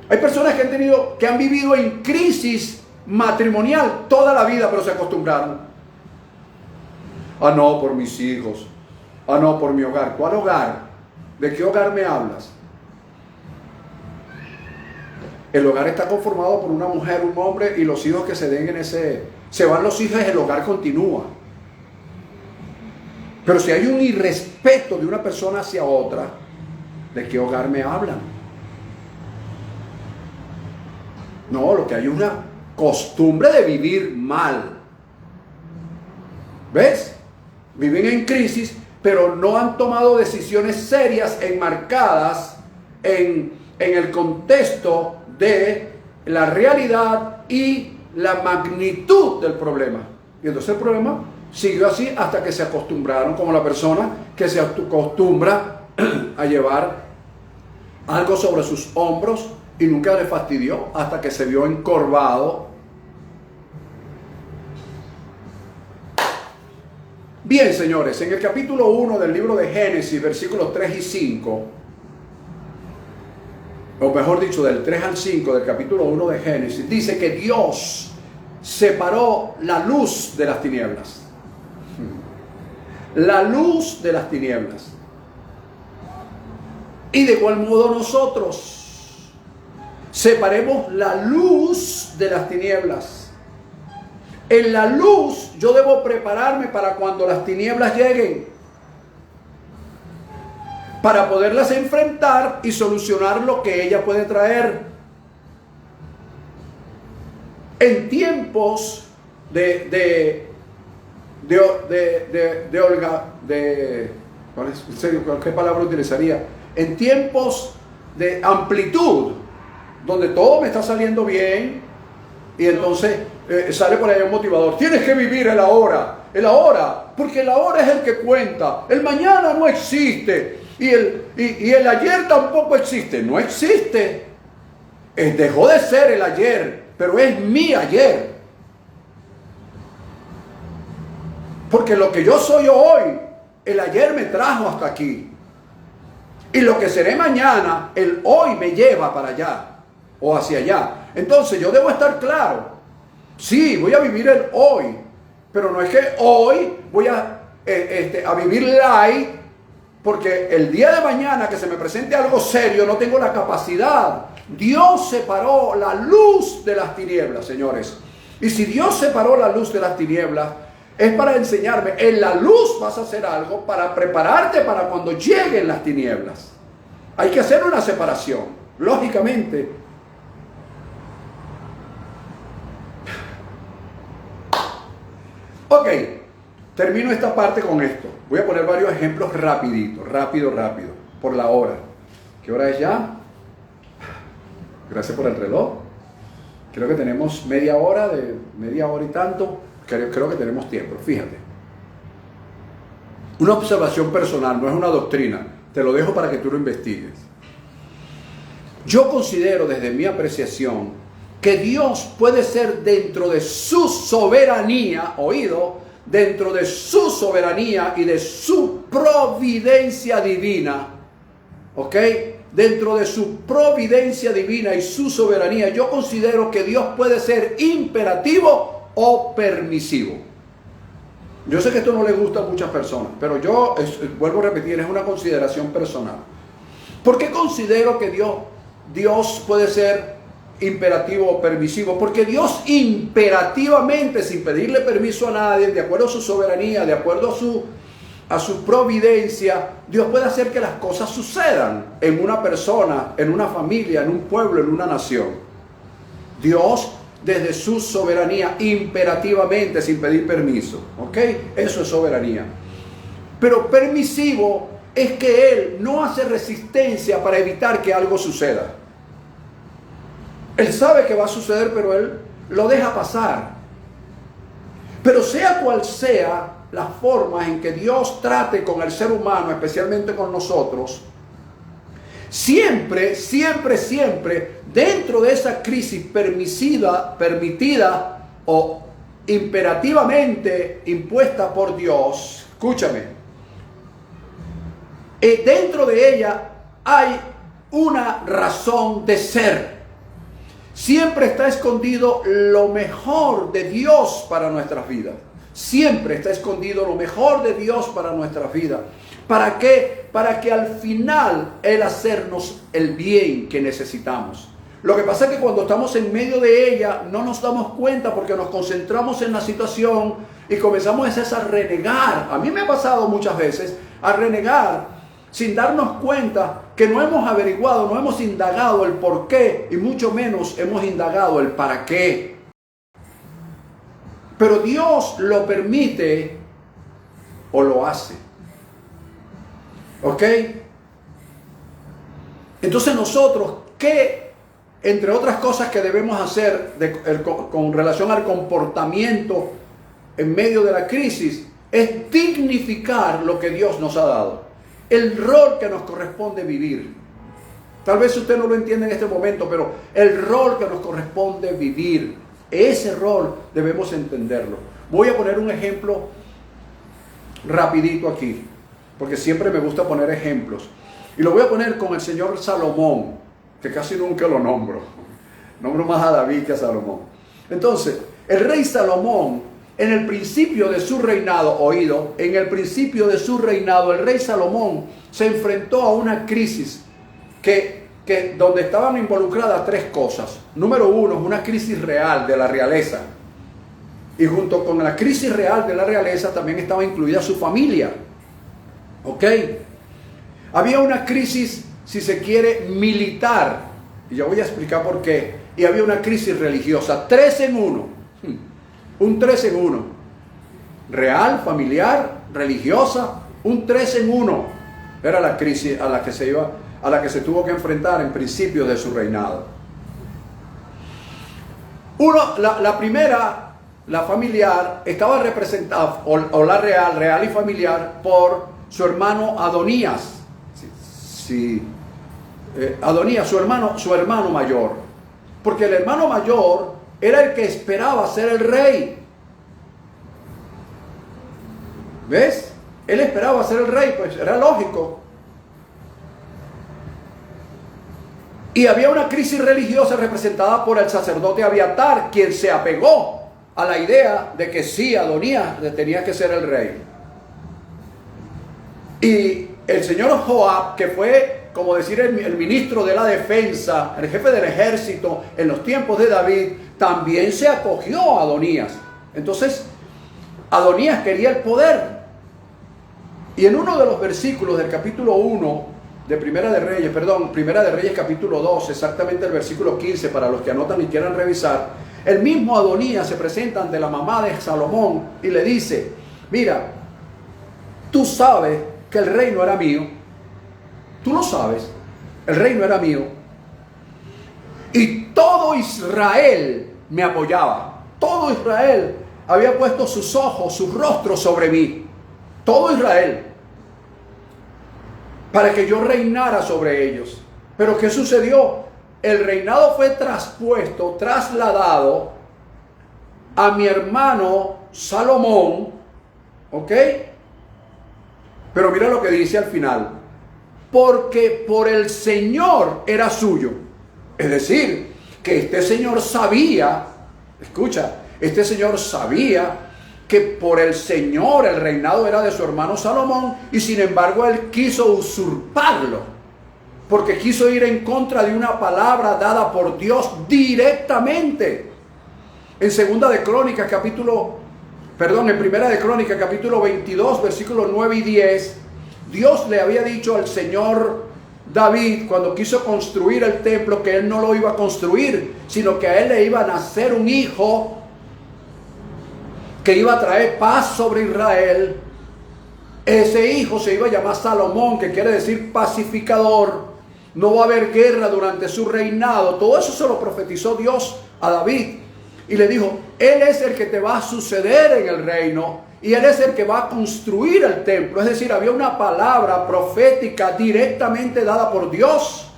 Hay personas que han vivido en crisis matrimonial toda la vida, pero se acostumbraron. Ah, no, por mis hijos. Ah, no, por mi hogar. ¿Cuál hogar? ¿De qué hogar me hablas? El hogar está conformado por una mujer, un hombre y los hijos que se den en ese... Se van los hijos y el hogar continúa. Pero si hay un irrespeto de una persona hacia otra, ¿de qué hogar me hablan? No, lo que hay es una costumbre de vivir mal. ¿Ves? Viven en crisis, pero no han tomado decisiones serias enmarcadas en el contexto de la realidad y la magnitud del problema. Y entonces el problema siguió así hasta que se acostumbraron, como la persona que se acostumbra a llevar algo sobre sus hombros y nunca le fastidió hasta que se vio encorvado. Bien, señores, en el capítulo 1 del libro de Génesis, versículos 3 y 5, o mejor dicho, del 3 al 5 del capítulo 1 de Génesis, dice que Dios separó la luz de las tinieblas. La luz de las tinieblas. Y de igual modo nosotros separemos la luz de las tinieblas. En la luz yo debo prepararme para cuando las tinieblas lleguen, para poderlas enfrentar y solucionar lo que ella puede traer. en tiempos ¿qué palabra utilizaría? En tiempos de amplitud, donde todo me está saliendo bien, y entonces sale por ahí un motivador. Tienes que vivir el ahora, porque el ahora es el que cuenta. El mañana no existe, y el ayer tampoco existe. No existe. Dejó de ser el ayer, pero es mi ayer. Porque lo que yo soy hoy, el ayer me trajo hasta aquí. Y lo que seré mañana, el hoy me lleva para allá o hacia allá. Entonces yo debo estar claro. Sí, voy a vivir el hoy, pero no es que hoy voy a vivir light, porque el día de mañana que se me presente algo serio no tengo la capacidad. Dios separó la luz de las tinieblas, señores. Y si Dios separó la luz de las tinieblas, es para enseñarme, en la luz vas a hacer algo para prepararte para cuando lleguen las tinieblas. Hay que hacer una separación, lógicamente. Ok, termino esta parte con esto. Voy a poner varios ejemplos rapidito, rápido, por la hora. ¿Qué hora es ya? Gracias por el reloj. Creo que tenemos media hora y tanto. Creo que tenemos tiempo, fíjate. Una observación personal, no es una doctrina. Te lo dejo para que tú lo investigues. Yo considero desde mi apreciación que Dios puede ser dentro de su soberanía, dentro de su soberanía y de su providencia divina, ¿ok? Dentro de su providencia divina y su soberanía, yo considero que Dios puede ser imperativo o permisivo. Yo sé que esto no le gusta a muchas personas, pero yo vuelvo a repetir, es una consideración personal. ¿Por qué considero que Dios puede ser imperativo o permisivo? Porque Dios imperativamente, sin pedirle permiso a nadie, de acuerdo a su soberanía, de acuerdo a su providencia, Dios puede hacer que las cosas sucedan en una persona, en una familia, en un pueblo, en una nación. Dios, desde su soberanía, imperativamente, sin pedir permiso, ¿ok? Eso es soberanía. Pero permisivo es que Él no hace resistencia para evitar que algo suceda. Él sabe que va a suceder, pero Él lo deja pasar. Pero sea cual sea la forma en que Dios trate con el ser humano, especialmente con nosotros, siempre, dentro de esa crisis permitida o imperativamente impuesta por Dios, escúchame, dentro de ella hay una razón de ser. Siempre está escondido lo mejor de Dios para nuestras vidas. Siempre está escondido lo mejor de Dios para nuestras vidas. ¿Para qué? Para que al final Él hacernos el bien que necesitamos. Lo que pasa es que cuando estamos en medio de ella no nos damos cuenta porque nos concentramos en la situación y comenzamos a renegar. A mí me ha pasado muchas veces a renegar sin darnos cuenta que no hemos averiguado, no hemos indagado el por qué y mucho menos hemos indagado el para qué. Pero Dios lo permite o lo hace. ¿Ok? Entonces nosotros, ¿qué, entre otras cosas que debemos hacer con relación al comportamiento en medio de la crisis? Es dignificar lo que Dios nos ha dado. El rol que nos corresponde vivir. Tal vez usted no lo entiende en este momento, pero el rol que nos corresponde vivir, ese rol debemos entenderlo. Voy a poner un ejemplo rapidito aquí, porque siempre me gusta poner ejemplos. Y lo voy a poner con el señor Salomón, que casi nunca lo nombro. Nombro más a David que a Salomón. Entonces, el rey Salomón, en el principio de su reinado, en el principio de su reinado, el rey Salomón se enfrentó a una crisis donde estaban involucradas tres cosas. Número uno, una crisis real de la realeza. Y junto con la crisis real de la realeza también estaba incluida su familia. ¿Ok? Había una crisis, si se quiere, militar. Y yo voy a explicar por qué. y había una crisis religiosa. 3 en 1. Un 3 en 1. Real, familiar, religiosa. Un 3 en 1. Era la crisis a la que se tuvo que enfrentar en principio de su reinado. La primera, la familiar, estaba representada, o la real y familiar, por su hermano Adonías. Adonías, su hermano mayor. Porque el hermano mayor era el que esperaba ser el rey. ¿Ves? Él esperaba ser el rey, pues era lógico. Y había una crisis religiosa representada por el sacerdote Abiatar, quien se apegó a la idea de que sí, Adonías tenía que ser el rey. Y el señor Joab, que fue, como decir, el ministro de la defensa, el jefe del ejército en los tiempos de David, también se acogió a Adonías. Entonces, Adonías quería el poder. Y en uno de los versículos del capítulo 1 de Primera de Reyes capítulo 2, exactamente el versículo 15, para los que anotan y quieran revisar, el mismo Adonías se presenta ante la mamá de Salomón y le dice: mira, tú sabes que el reino era mío. Tú lo sabes, el reino era mío. Y todo Israel me apoyaba. Todo Israel había puesto sus ojos, sus rostros sobre mí. Todo Israel. Para que yo reinara sobre ellos. Pero ¿qué sucedió? El reinado fue trasladado a mi hermano Salomón. ¿Ok? Pero mira lo que dice al final. Porque por el Señor era suyo. Es decir, que este señor sabía, escucha, este señor sabía que por el Señor el reinado era de su hermano Salomón, y sin embargo él quiso usurparlo, porque quiso ir en contra de una palabra dada por Dios directamente. En Primera de Crónicas capítulo 22, versículos 9 y 10, Dios le había dicho al señor David, cuando quiso construir el templo, que él no lo iba a construir, sino que a él le iba a nacer un hijo que iba a traer paz sobre Israel. Ese hijo se iba a llamar Salomón, que quiere decir pacificador. No va a haber guerra durante su reinado. Todo eso se lo profetizó Dios a David. Y le dijo: él es el que te va a suceder en el reino, y él es el que va a construir el templo. Es decir, había una palabra profética directamente dada por Dios,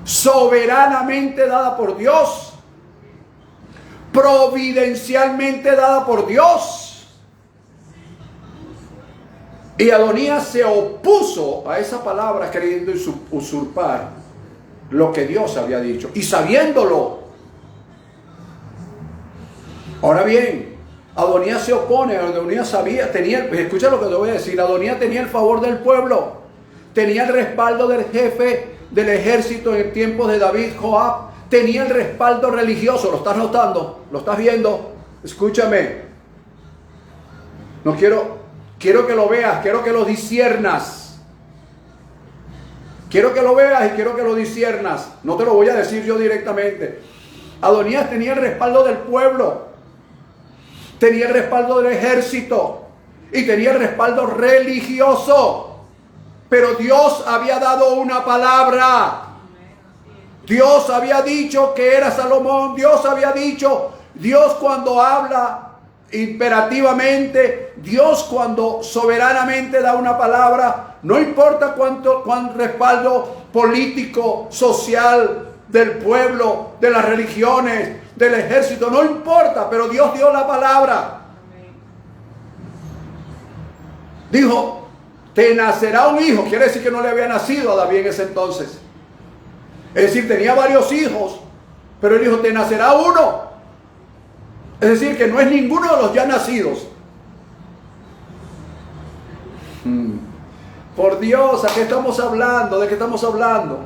soberanamente dada por Dios, providencialmente dada por Dios. Y Adonías se opuso a esa palabra, queriendo usurpar lo que Dios había dicho, y sabiéndolo. Ahora bien, Adonías se opone. Adonías sabía, escucha lo que te voy a decir. Adonías tenía el favor del pueblo, tenía el respaldo del jefe del ejército en el tiempo de David, Joab. Tenía el respaldo religioso. ¿Lo estás notando? ¿Lo estás viendo? Escúchame. No quiero que lo veas, quiero que lo disciernas. Quiero que lo veas y quiero que lo disciernas. No te lo voy a decir yo directamente. Adonías tenía el respaldo del pueblo, tenía el respaldo del ejército y tenía el respaldo religioso. Pero Dios había dado una palabra. Dios había dicho que era Salomón. Dios había dicho. Dios, cuando habla imperativamente, Dios cuando soberanamente da una palabra, no importa cuán respaldo político, social, del pueblo, de las religiones, del ejército, no importa, pero Dios dio la palabra. Dijo: te nacerá un hijo. Quiere decir que no le había nacido a David en ese entonces. Es decir, tenía varios hijos, pero él dijo: te nacerá uno. Es decir, que no es ninguno de los ya nacidos. Por Dios, ¿a qué estamos hablando? ¿De qué estamos hablando?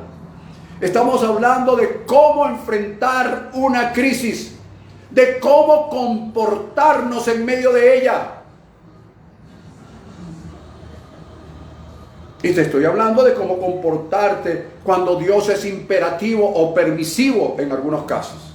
Estamos hablando de cómo enfrentar una crisis, de cómo comportarnos en medio de ella. Y te estoy hablando de cómo comportarte cuando Dios es imperativo o permisivo en algunos casos.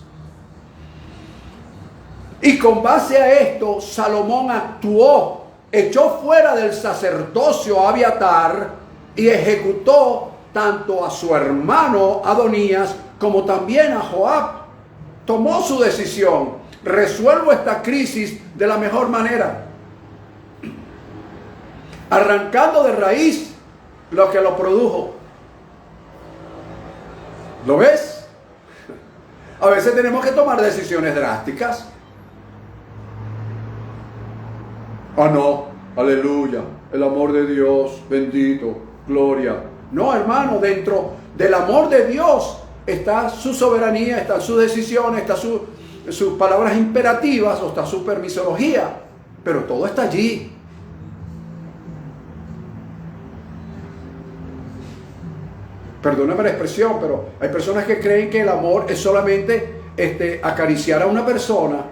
Y con base a esto, Salomón actuó, echó fuera del sacerdocio a Abiatar y ejecutó tanto a su hermano Adonías como también a Joab. Tomó su decisión. Resuelvo esta crisis de la mejor manera, arrancando de raíz lo que lo produjo. ¿Lo ves? A veces tenemos que tomar decisiones drásticas. Ah, no, aleluya, el amor de Dios, bendito, gloria. No, hermano, dentro del amor de Dios está su soberanía, está su decisión, está sus palabras imperativas, o está su permisología, pero todo está allí. Perdóname la expresión, pero hay personas que creen que el amor es solamente acariciar a una persona.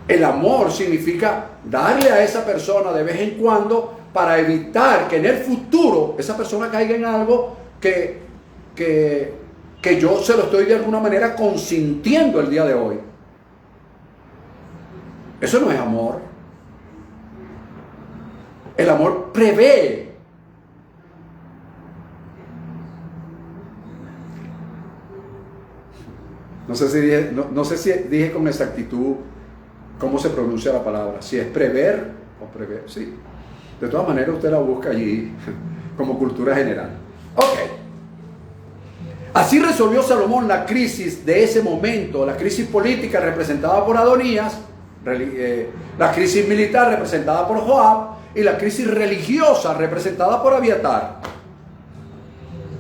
El amor significa darle a esa persona de vez en cuando para evitar que en el futuro esa persona caiga en algo que yo se lo estoy de alguna manera consintiendo el día de hoy. Eso no es amor. El amor prevé. No sé si dije con exactitud cómo se pronuncia la palabra. Si es prever o prever. Sí. De todas maneras usted la busca allí como cultura general. Ok. Así resolvió Salomón la crisis de ese momento, la crisis política representada por Adonías, la crisis militar representada por Joab y la crisis religiosa representada por Abiatar.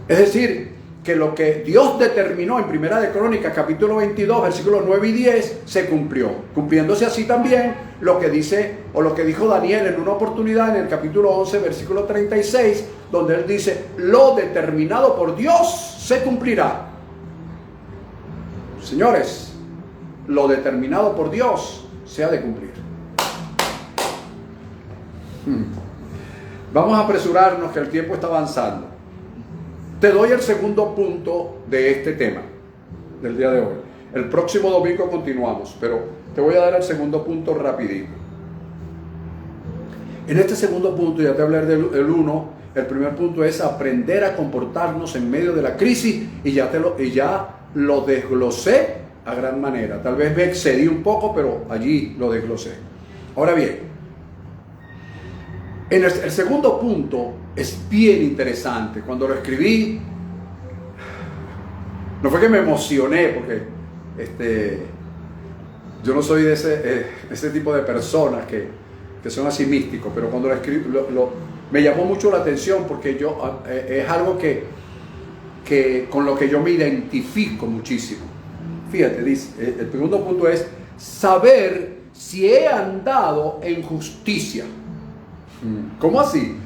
Es decir, que lo que Dios determinó en Primera de Crónicas, capítulo 22, versículos 9 y 10, se cumplió. Cumpliéndose así también lo que dice, o lo que dijo Daniel en una oportunidad en el capítulo 11, versículo 36, donde él dice, lo determinado por Dios se cumplirá. Señores, lo determinado por Dios se ha de cumplir. Vamos a apresurarnos que el tiempo está avanzando. Te doy el segundo punto de este tema del día de hoy. El próximo domingo continuamos, pero te voy a dar el segundo punto rapidito. En este segundo punto, ya te hablé del uno. El primer punto es aprender a comportarnos en medio de la crisis y ya lo desglosé a gran manera. Tal vez me excedí un poco, pero allí lo desglosé. Ahora bien, en el segundo punto es bien interesante. Cuando lo escribí, no fue que me emocioné, porque yo no soy de ese tipo de personas que son así místicos, pero cuando lo escribí, me llamó mucho la atención porque es algo que con lo que yo me identifico muchísimo. Fíjate, dice, el segundo punto es saber si he andado en justicia. ¿Cómo así?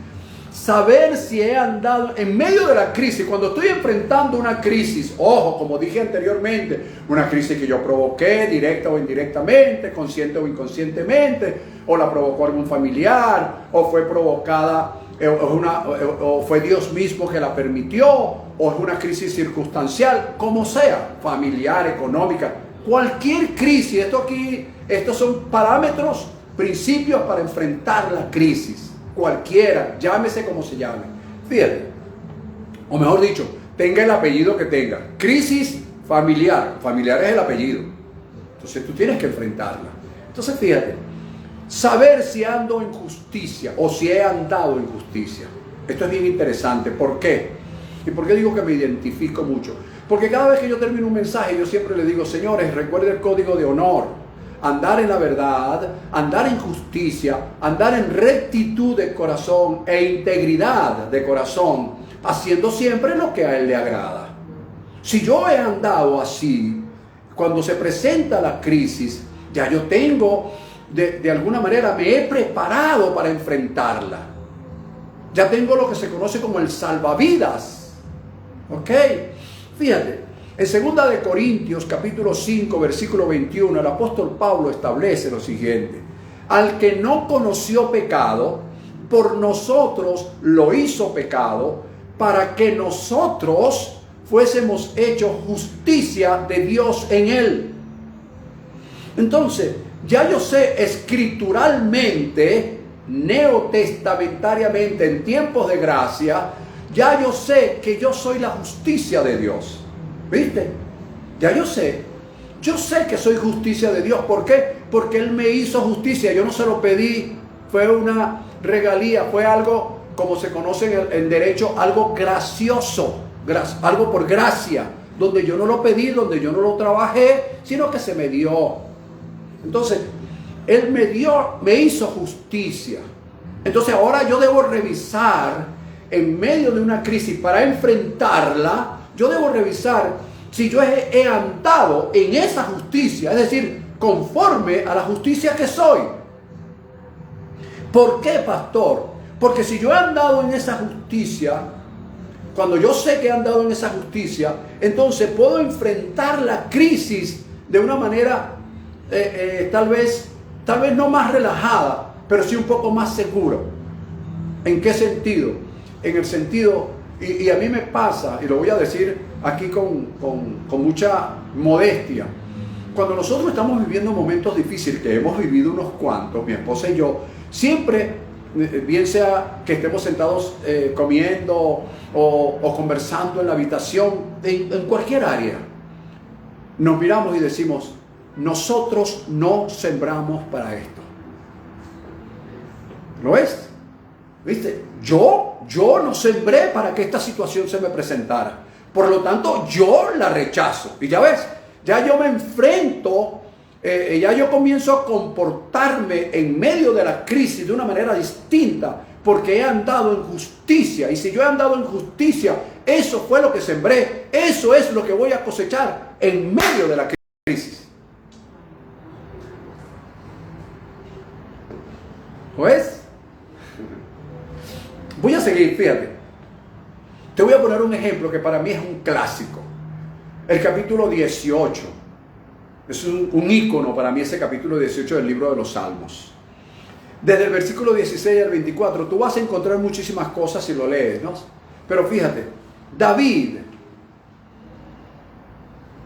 Saber si he andado en medio de la crisis, cuando estoy enfrentando una crisis, ojo, como dije anteriormente, una crisis que yo provoqué directa o indirectamente, consciente o inconscientemente, o la provocó algún familiar, o fue provocada, o fue Dios mismo que la permitió, o es una crisis circunstancial, como sea, familiar, económica, cualquier crisis. Estos son parámetros, principios para enfrentar la crisis. Cualquiera, llámese como se llame. Fíjate, o mejor dicho, tenga el apellido que tenga. Crisis familiar. Familiar es el apellido. Entonces tú tienes que enfrentarla. Entonces fíjate, saber si ando en justicia o si he andado en justicia. Esto es bien interesante. ¿Por qué? ¿Y por qué digo que me identifico mucho? Porque cada vez que yo termino un mensaje, yo siempre le digo, señores, recuerden el código de honor. Andar en la verdad, andar en justicia, andar en rectitud de corazón e integridad de corazón, haciendo siempre lo que a Él le agrada. Si yo he andado así, cuando se presenta la crisis, ya yo tengo, de alguna manera me he preparado para enfrentarla. Ya tengo lo que se conoce como el salvavidas. ¿Ok? Fíjate. En 2 de Corintios, capítulo 5, versículo 21, el apóstol Pablo establece lo siguiente. Al que no conoció pecado, por nosotros lo hizo pecado, para que nosotros fuésemos hechos justicia de Dios en él. Entonces, ya yo sé escrituralmente, neotestamentariamente, en tiempos de gracia, ya yo sé que yo soy la justicia de Dios. ¿Viste? Ya yo sé que soy justicia de Dios. ¿Por qué? Porque Él me hizo justicia. Yo no se lo pedí, fue una regalía, fue algo, como se conoce en derecho, algo gracioso, algo por gracia, donde yo no lo pedí, donde yo no lo trabajé, sino que se me dio. Entonces, Él me hizo justicia. Entonces ahora yo debo revisar, en medio de una crisis, para enfrentarla, yo debo revisar si yo he andado en esa justicia, es decir, conforme a la justicia que soy. ¿Por qué, pastor? Porque si yo he andado en esa justicia, cuando yo sé que he andado en esa justicia, entonces puedo enfrentar la crisis de una manera tal vez no más relajada, pero sí un poco más seguro. ¿En qué sentido? En el sentido, y a mí me pasa, y lo voy a decir aquí con mucha modestia, cuando nosotros estamos viviendo momentos difíciles, que hemos vivido unos cuantos, mi esposa y yo, siempre, bien sea que estemos sentados comiendo o conversando en la habitación, en cualquier área, nos miramos y decimos: nosotros no sembramos para esto. ¿Lo es? ¿Viste? Yo no sembré para que esta situación se me presentara. Por lo tanto, yo la rechazo. Y ya ves, ya yo me enfrento, ya yo comienzo a comportarme en medio de la crisis de una manera distinta, porque he andado en justicia. Y si yo he andado en justicia, eso fue lo que sembré. Eso es lo que voy a cosechar en medio de la crisis. ¿Pues? Voy a seguir, fíjate. Te voy a poner un ejemplo que para mí es un clásico. El capítulo 18. Es un ícono para mí ese capítulo 18 del libro de los Salmos. Desde el versículo 16 al 24, tú vas a encontrar muchísimas cosas si lo lees, ¿no? Pero fíjate, David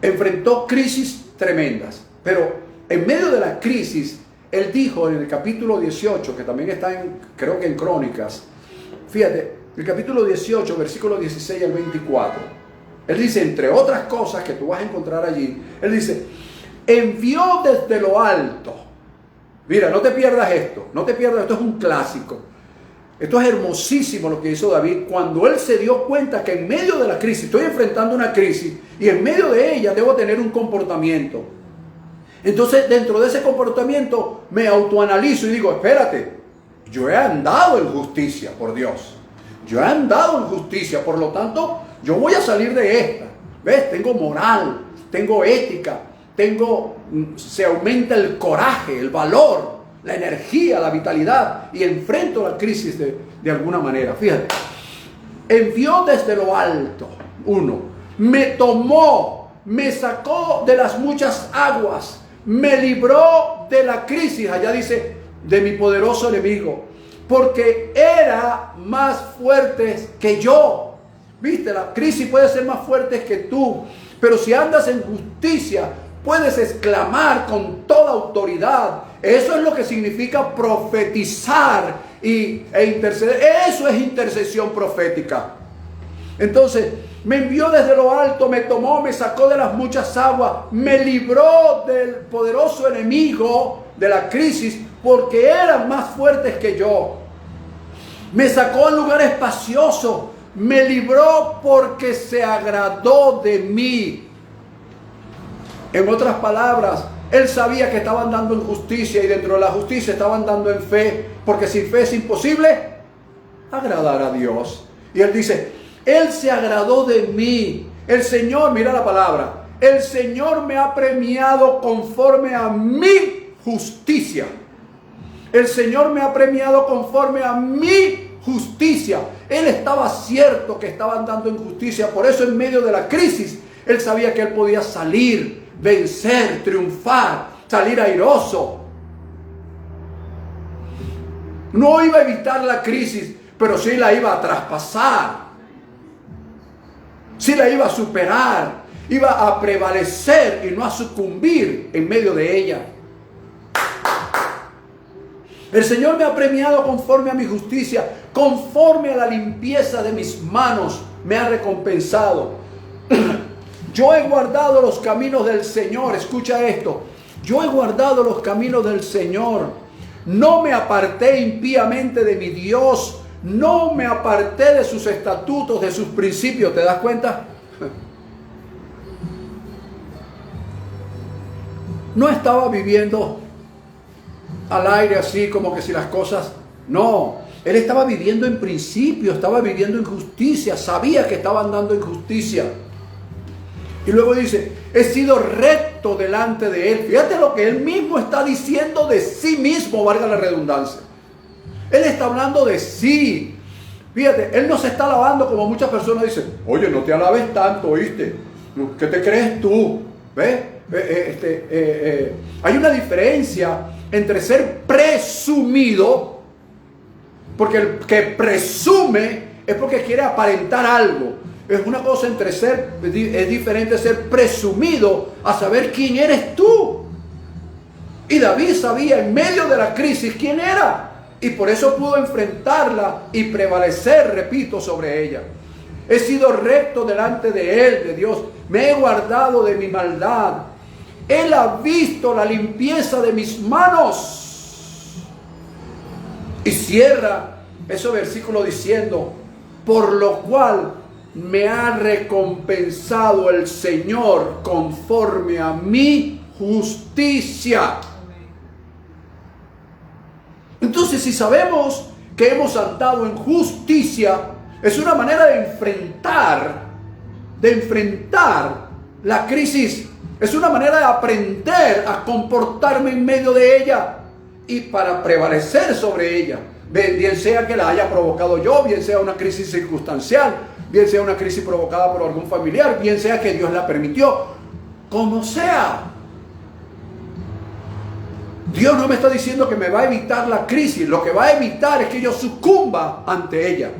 enfrentó crisis tremendas, pero en medio de la crisis, él dijo en el capítulo 18, que también está creo que en Crónicas, fíjate, el capítulo 18, versículo 16 al 24, él dice, entre otras cosas que tú vas a encontrar allí, él dice: envió desde lo alto. Mira, no te pierdas esto, esto es un clásico. Esto es hermosísimo lo que hizo David cuando él se dio cuenta que en medio de la crisis, estoy enfrentando una crisis y en medio de ella debo tener un comportamiento. Entonces, dentro de ese comportamiento me autoanalizo y digo: espérate, yo he andado en justicia, por Dios. Yo he andado en justicia, por lo tanto, yo voy a salir de esta. ¿Ves? Tengo moral, tengo ética, se aumenta el coraje, el valor, la energía, la vitalidad, y enfrento la crisis de alguna manera. Fíjate, envió desde lo alto, me tomó, me sacó de las muchas aguas, me libró de la crisis, allá dice, de mi poderoso enemigo, porque era más fuerte que yo. Viste, la crisis puede ser más fuerte que tú, pero si andas en justicia, puedes exclamar con toda autoridad. Eso es lo que significa profetizar e interceder. Eso es intercesión profética. Entonces, me envió desde lo alto, me tomó, me sacó de las muchas aguas, me libró del poderoso enemigo, de la crisis, porque eran más fuertes que yo. Me sacó a un lugar espacioso, me libró porque se agradó de mí. En otras palabras, él sabía que estaba andando en justicia, y dentro de la justicia estaba andando en fe, porque sin fe es imposible agradar a Dios. Y él dice: él se agradó de mí. El Señor, mira la palabra, el Señor me ha premiado conforme a mi justicia. El Señor me ha premiado conforme a mi justicia. Él estaba cierto que estaba andando en justicia. Por eso, en medio de la crisis, él sabía que él podía salir, vencer, triunfar, salir airoso. No iba a evitar la crisis, pero sí la iba a traspasar. Sí la iba a superar. Iba a prevalecer y no a sucumbir en medio de ella. El Señor me ha premiado conforme a mi justicia, conforme a la limpieza de mis manos me ha recompensado. Yo he guardado los caminos del Señor. Escucha esto. Yo he guardado los caminos del Señor. No me aparté impíamente de mi Dios. No me aparté de sus estatutos, de sus principios. ¿Te das cuenta? No estaba viviendo al aire así como que si las cosas... No, él estaba viviendo en principio, estaba viviendo en justicia, sabía que estaba andando en justicia. Y luego dice, he sido recto delante de él. Fíjate lo que él mismo está diciendo de sí mismo, valga la redundancia. Él está hablando de sí. Fíjate, él no se está alabando como muchas personas dicen, oye, no te alabes tanto, ¿oíste? ¿Qué te crees tú? ¿Ves? Hay una diferencia entre ser presumido, porque el que presume es porque quiere aparentar algo. Es una cosa entre es diferente ser presumido a saber quién eres tú. Y David sabía en medio de la crisis quién era, y por eso pudo enfrentarla y prevalecer, repito, sobre ella. He sido recto delante de él, de Dios. Me he guardado de mi maldad. Él ha visto la limpieza de mis manos. Y cierra ese versículo diciendo, por lo cual me ha recompensado el Señor conforme a mi justicia. Entonces, si sabemos que hemos andado en justicia, es una manera de enfrentar la crisis. Es una manera de aprender a comportarme en medio de ella y para prevalecer sobre ella. Bien sea que la haya provocado yo, bien sea una crisis circunstancial, bien sea una crisis provocada por algún familiar, bien sea que Dios la permitió, como sea. Dios no me está diciendo que me va a evitar la crisis, lo que va a evitar es que yo sucumba ante ella.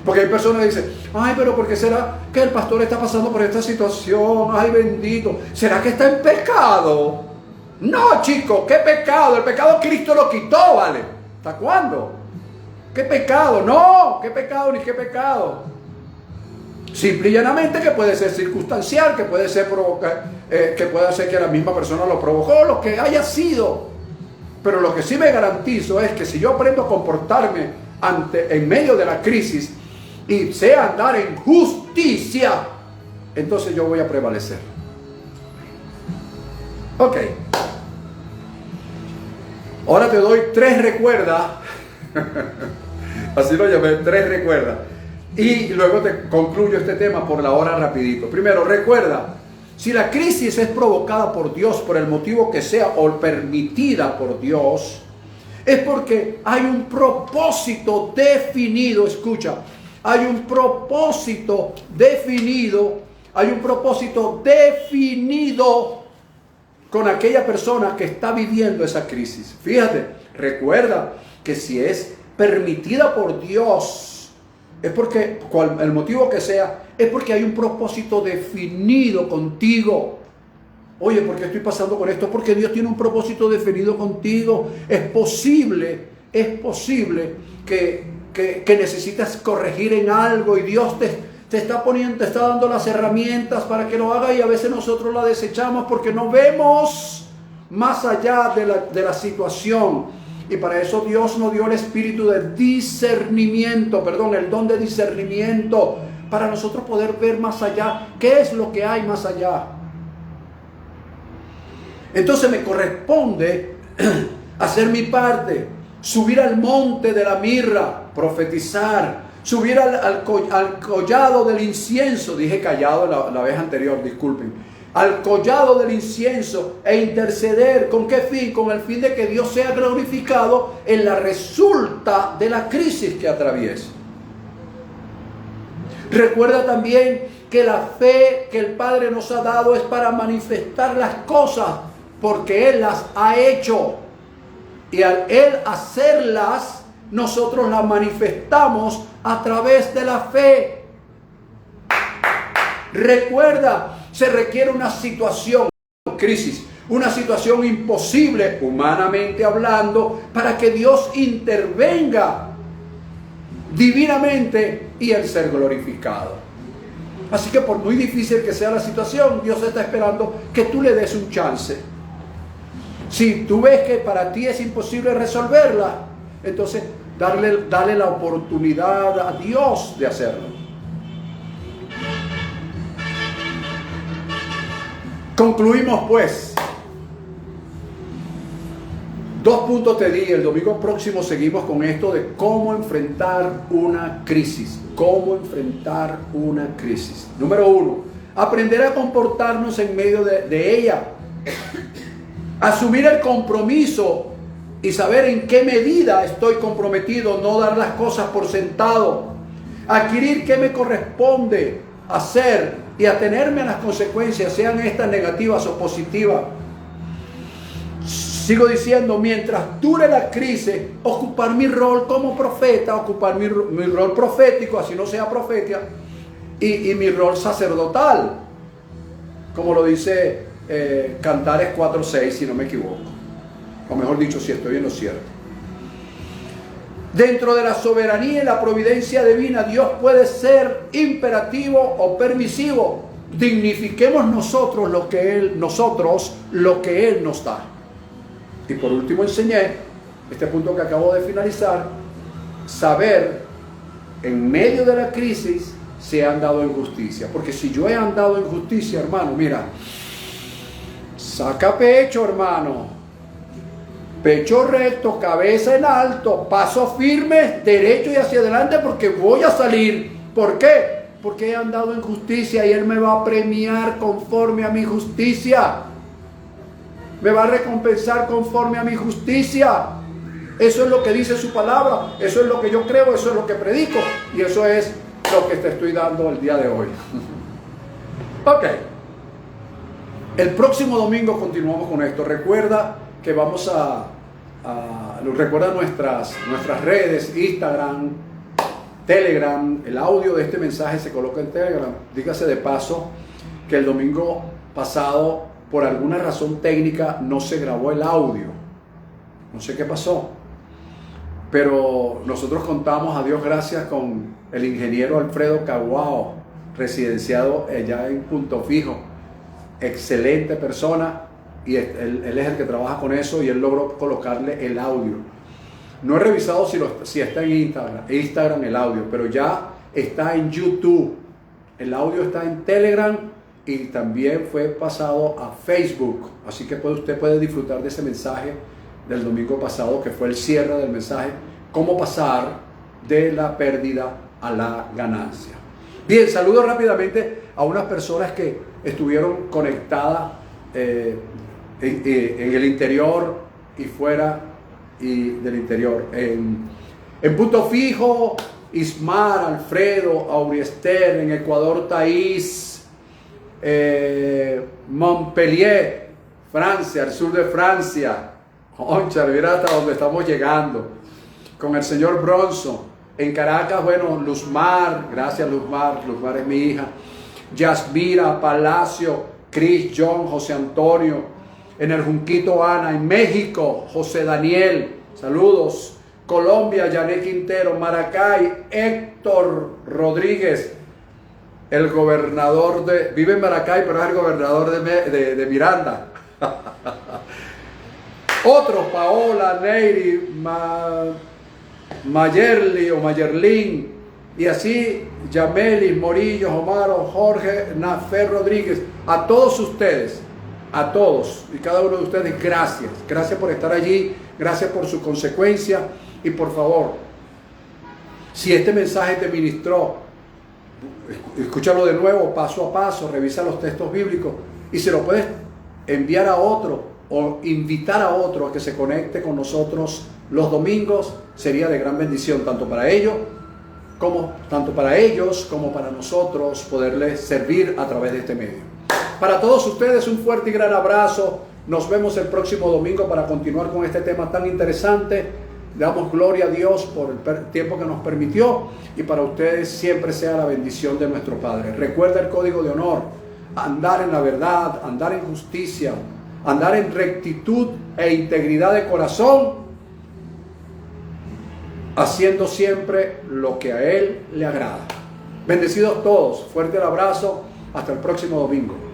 Porque hay personas que dicen, ay, pero ¿por qué será que el pastor está pasando por esta situación? Ay, bendito, ¿será que está en pecado? No, chicos, ¿qué pecado? El pecado Cristo lo quitó, ¿vale? ¿Hasta cuándo? ¿Qué pecado? No, ¿qué pecado ni qué pecado? Simple y llanamente que puede ser circunstancial, que puede ser que pueda ser que la misma persona lo provocó, lo que haya sido. Pero lo que sí me garantizo es que si yo aprendo a comportarme en medio de la crisis y sé andar en justicia, entonces yo voy a prevalecer. Ok. Ahora te doy 3 recuerdas. Así lo llamé, 3 recuerdas. Y luego te concluyo este tema por la hora rapidito. Primero, recuerda, si la crisis es provocada por Dios, por el motivo que sea, o permitida por Dios, es porque hay un propósito definido. Escucha, hay un propósito definido, con aquella persona que está viviendo esa crisis. Fíjate, recuerda que si es permitida por Dios, es porque, el motivo que sea, es porque hay un propósito definido contigo. Oye, ¿por qué estoy pasando con esto? Porque Dios tiene un propósito definido contigo. Es posible que necesitas corregir en algo y Dios te está dando las herramientas para que lo haga, y a veces nosotros la desechamos porque no vemos más allá de la situación. Y para eso Dios nos dio el espíritu de discernimiento, el don de discernimiento, para nosotros poder ver más allá, qué es lo que hay más allá. Entonces me corresponde hacer mi parte, subir al monte de la mirra, profetizar, subir al collado del incienso, dije callado la vez anterior, disculpen, al collado del incienso, e interceder. ¿Con qué fin? Con el fin de que Dios sea glorificado en la resulta de la crisis que atraviesa. Recuerda también que la fe que el Padre nos ha dado es para manifestar las cosas porque Él las ha hecho. Y al Él hacerlas, nosotros las manifestamos a través de la fe. Recuerda, se requiere una situación, crisis, una situación imposible, humanamente hablando, para que Dios intervenga divinamente y Él ser glorificado. Así que por muy difícil que sea la situación, Dios está esperando que tú le des un chance. Si tú ves que para ti es imposible resolverla, entonces dale la oportunidad a Dios de hacerlo. Concluimos pues. 2 puntos te di. El domingo próximo seguimos con esto de cómo enfrentar una crisis. Cómo enfrentar una crisis. Número 1, aprender a comportarnos en medio de ella. Asumir el compromiso y saber en qué medida estoy comprometido, no dar las cosas por sentado. Adquirir qué me corresponde hacer y atenerme a las consecuencias, sean estas negativas o positivas. Sigo diciendo, mientras dure la crisis, ocupar mi rol como profeta, ocupar mi rol profético, así no sea profeta, y mi rol sacerdotal, como lo dice Cantares 4:6, si no me equivoco, o mejor dicho, si estoy en lo cierto. Dentro de la soberanía y la providencia divina, Dios puede ser imperativo o permisivo. Dignifiquemos nosotros lo que Él nos da. Y por último enseñé, este punto que acabo de finalizar, saber en medio de la crisis si he andado en justicia. Porque si yo he andado en justicia, hermano, mira, saca pecho, hermano. Pecho recto, cabeza en alto, paso firme, derecho y hacia adelante, porque voy a salir. ¿Por qué? Porque he andado en justicia y Él me va a premiar conforme a mi justicia. Me va a recompensar conforme a mi justicia. Eso es lo que dice su palabra. Eso es lo que yo creo, eso es lo que predico. Y eso es lo que te estoy dando el día de hoy. Ok. El próximo domingo continuamos con esto. Recuerda que vamos recuerda nuestras redes, Instagram, Telegram. El audio de este mensaje se coloca en Telegram. Dígase de paso que el domingo pasado, por alguna razón técnica, no se grabó el audio. No sé qué pasó. Pero nosotros contamos, a Dios gracias, con el ingeniero Alfredo Caguao, residenciado allá en Punto Fijo. Excelente persona. Y él es el que trabaja con eso y él logró colocarle el audio. No he revisado si está en Instagram el audio, pero ya está en YouTube. El audio está en Telegram y también fue pasado a Facebook. Así que usted puede disfrutar de ese mensaje del domingo pasado, que fue el cierre del mensaje, cómo pasar de la pérdida a la ganancia. Bien, saludo rápidamente a unas personas que estuvieron conectadas en el interior y fuera y del interior. En Punto Fijo, Ismar, Alfredo, Auriester, en Ecuador, Thaís, Montpellier, Francia, al sur de Francia. Concha, mira hasta donde estamos llegando. Con el señor Bronson. En Caracas, bueno, Luzmar, gracias Luzmar es mi hija. Yasmira, Palacio, Chris, John, José Antonio. En el Junquito, Ana. En México, José Daniel, saludos. Colombia, Janet Quintero. Maracay, Héctor Rodríguez, el gobernador vive en Maracay, pero es el gobernador de Miranda. Otros, Paola, Neyri, Mayerly o Mayerlin, y así, Yamelis, Morillo, Omaro, Jorge, Nafer Rodríguez. A todos ustedes, a todos y cada uno de ustedes, gracias. Gracias por estar allí, gracias por su consecuencia. Y por favor, si este mensaje te ministró, escúchalo de nuevo, paso a paso, revisa los textos bíblicos y se lo puedes enviar a otro o invitar a otro a que se conecte con nosotros los domingos. Sería de gran bendición tanto para ellos como para nosotros poderles servir a través de este medio. Para todos ustedes un fuerte y gran abrazo. Nos vemos el próximo domingo para continuar con este tema tan interesante. Damos gloria a Dios por el tiempo que nos permitió, y para ustedes siempre sea la bendición de nuestro Padre. Recuerda el código de honor: andar en la verdad, andar en justicia, andar en rectitud e integridad de corazón, haciendo siempre lo que a Él le agrada. Bendecidos todos, fuerte el abrazo, hasta el próximo domingo.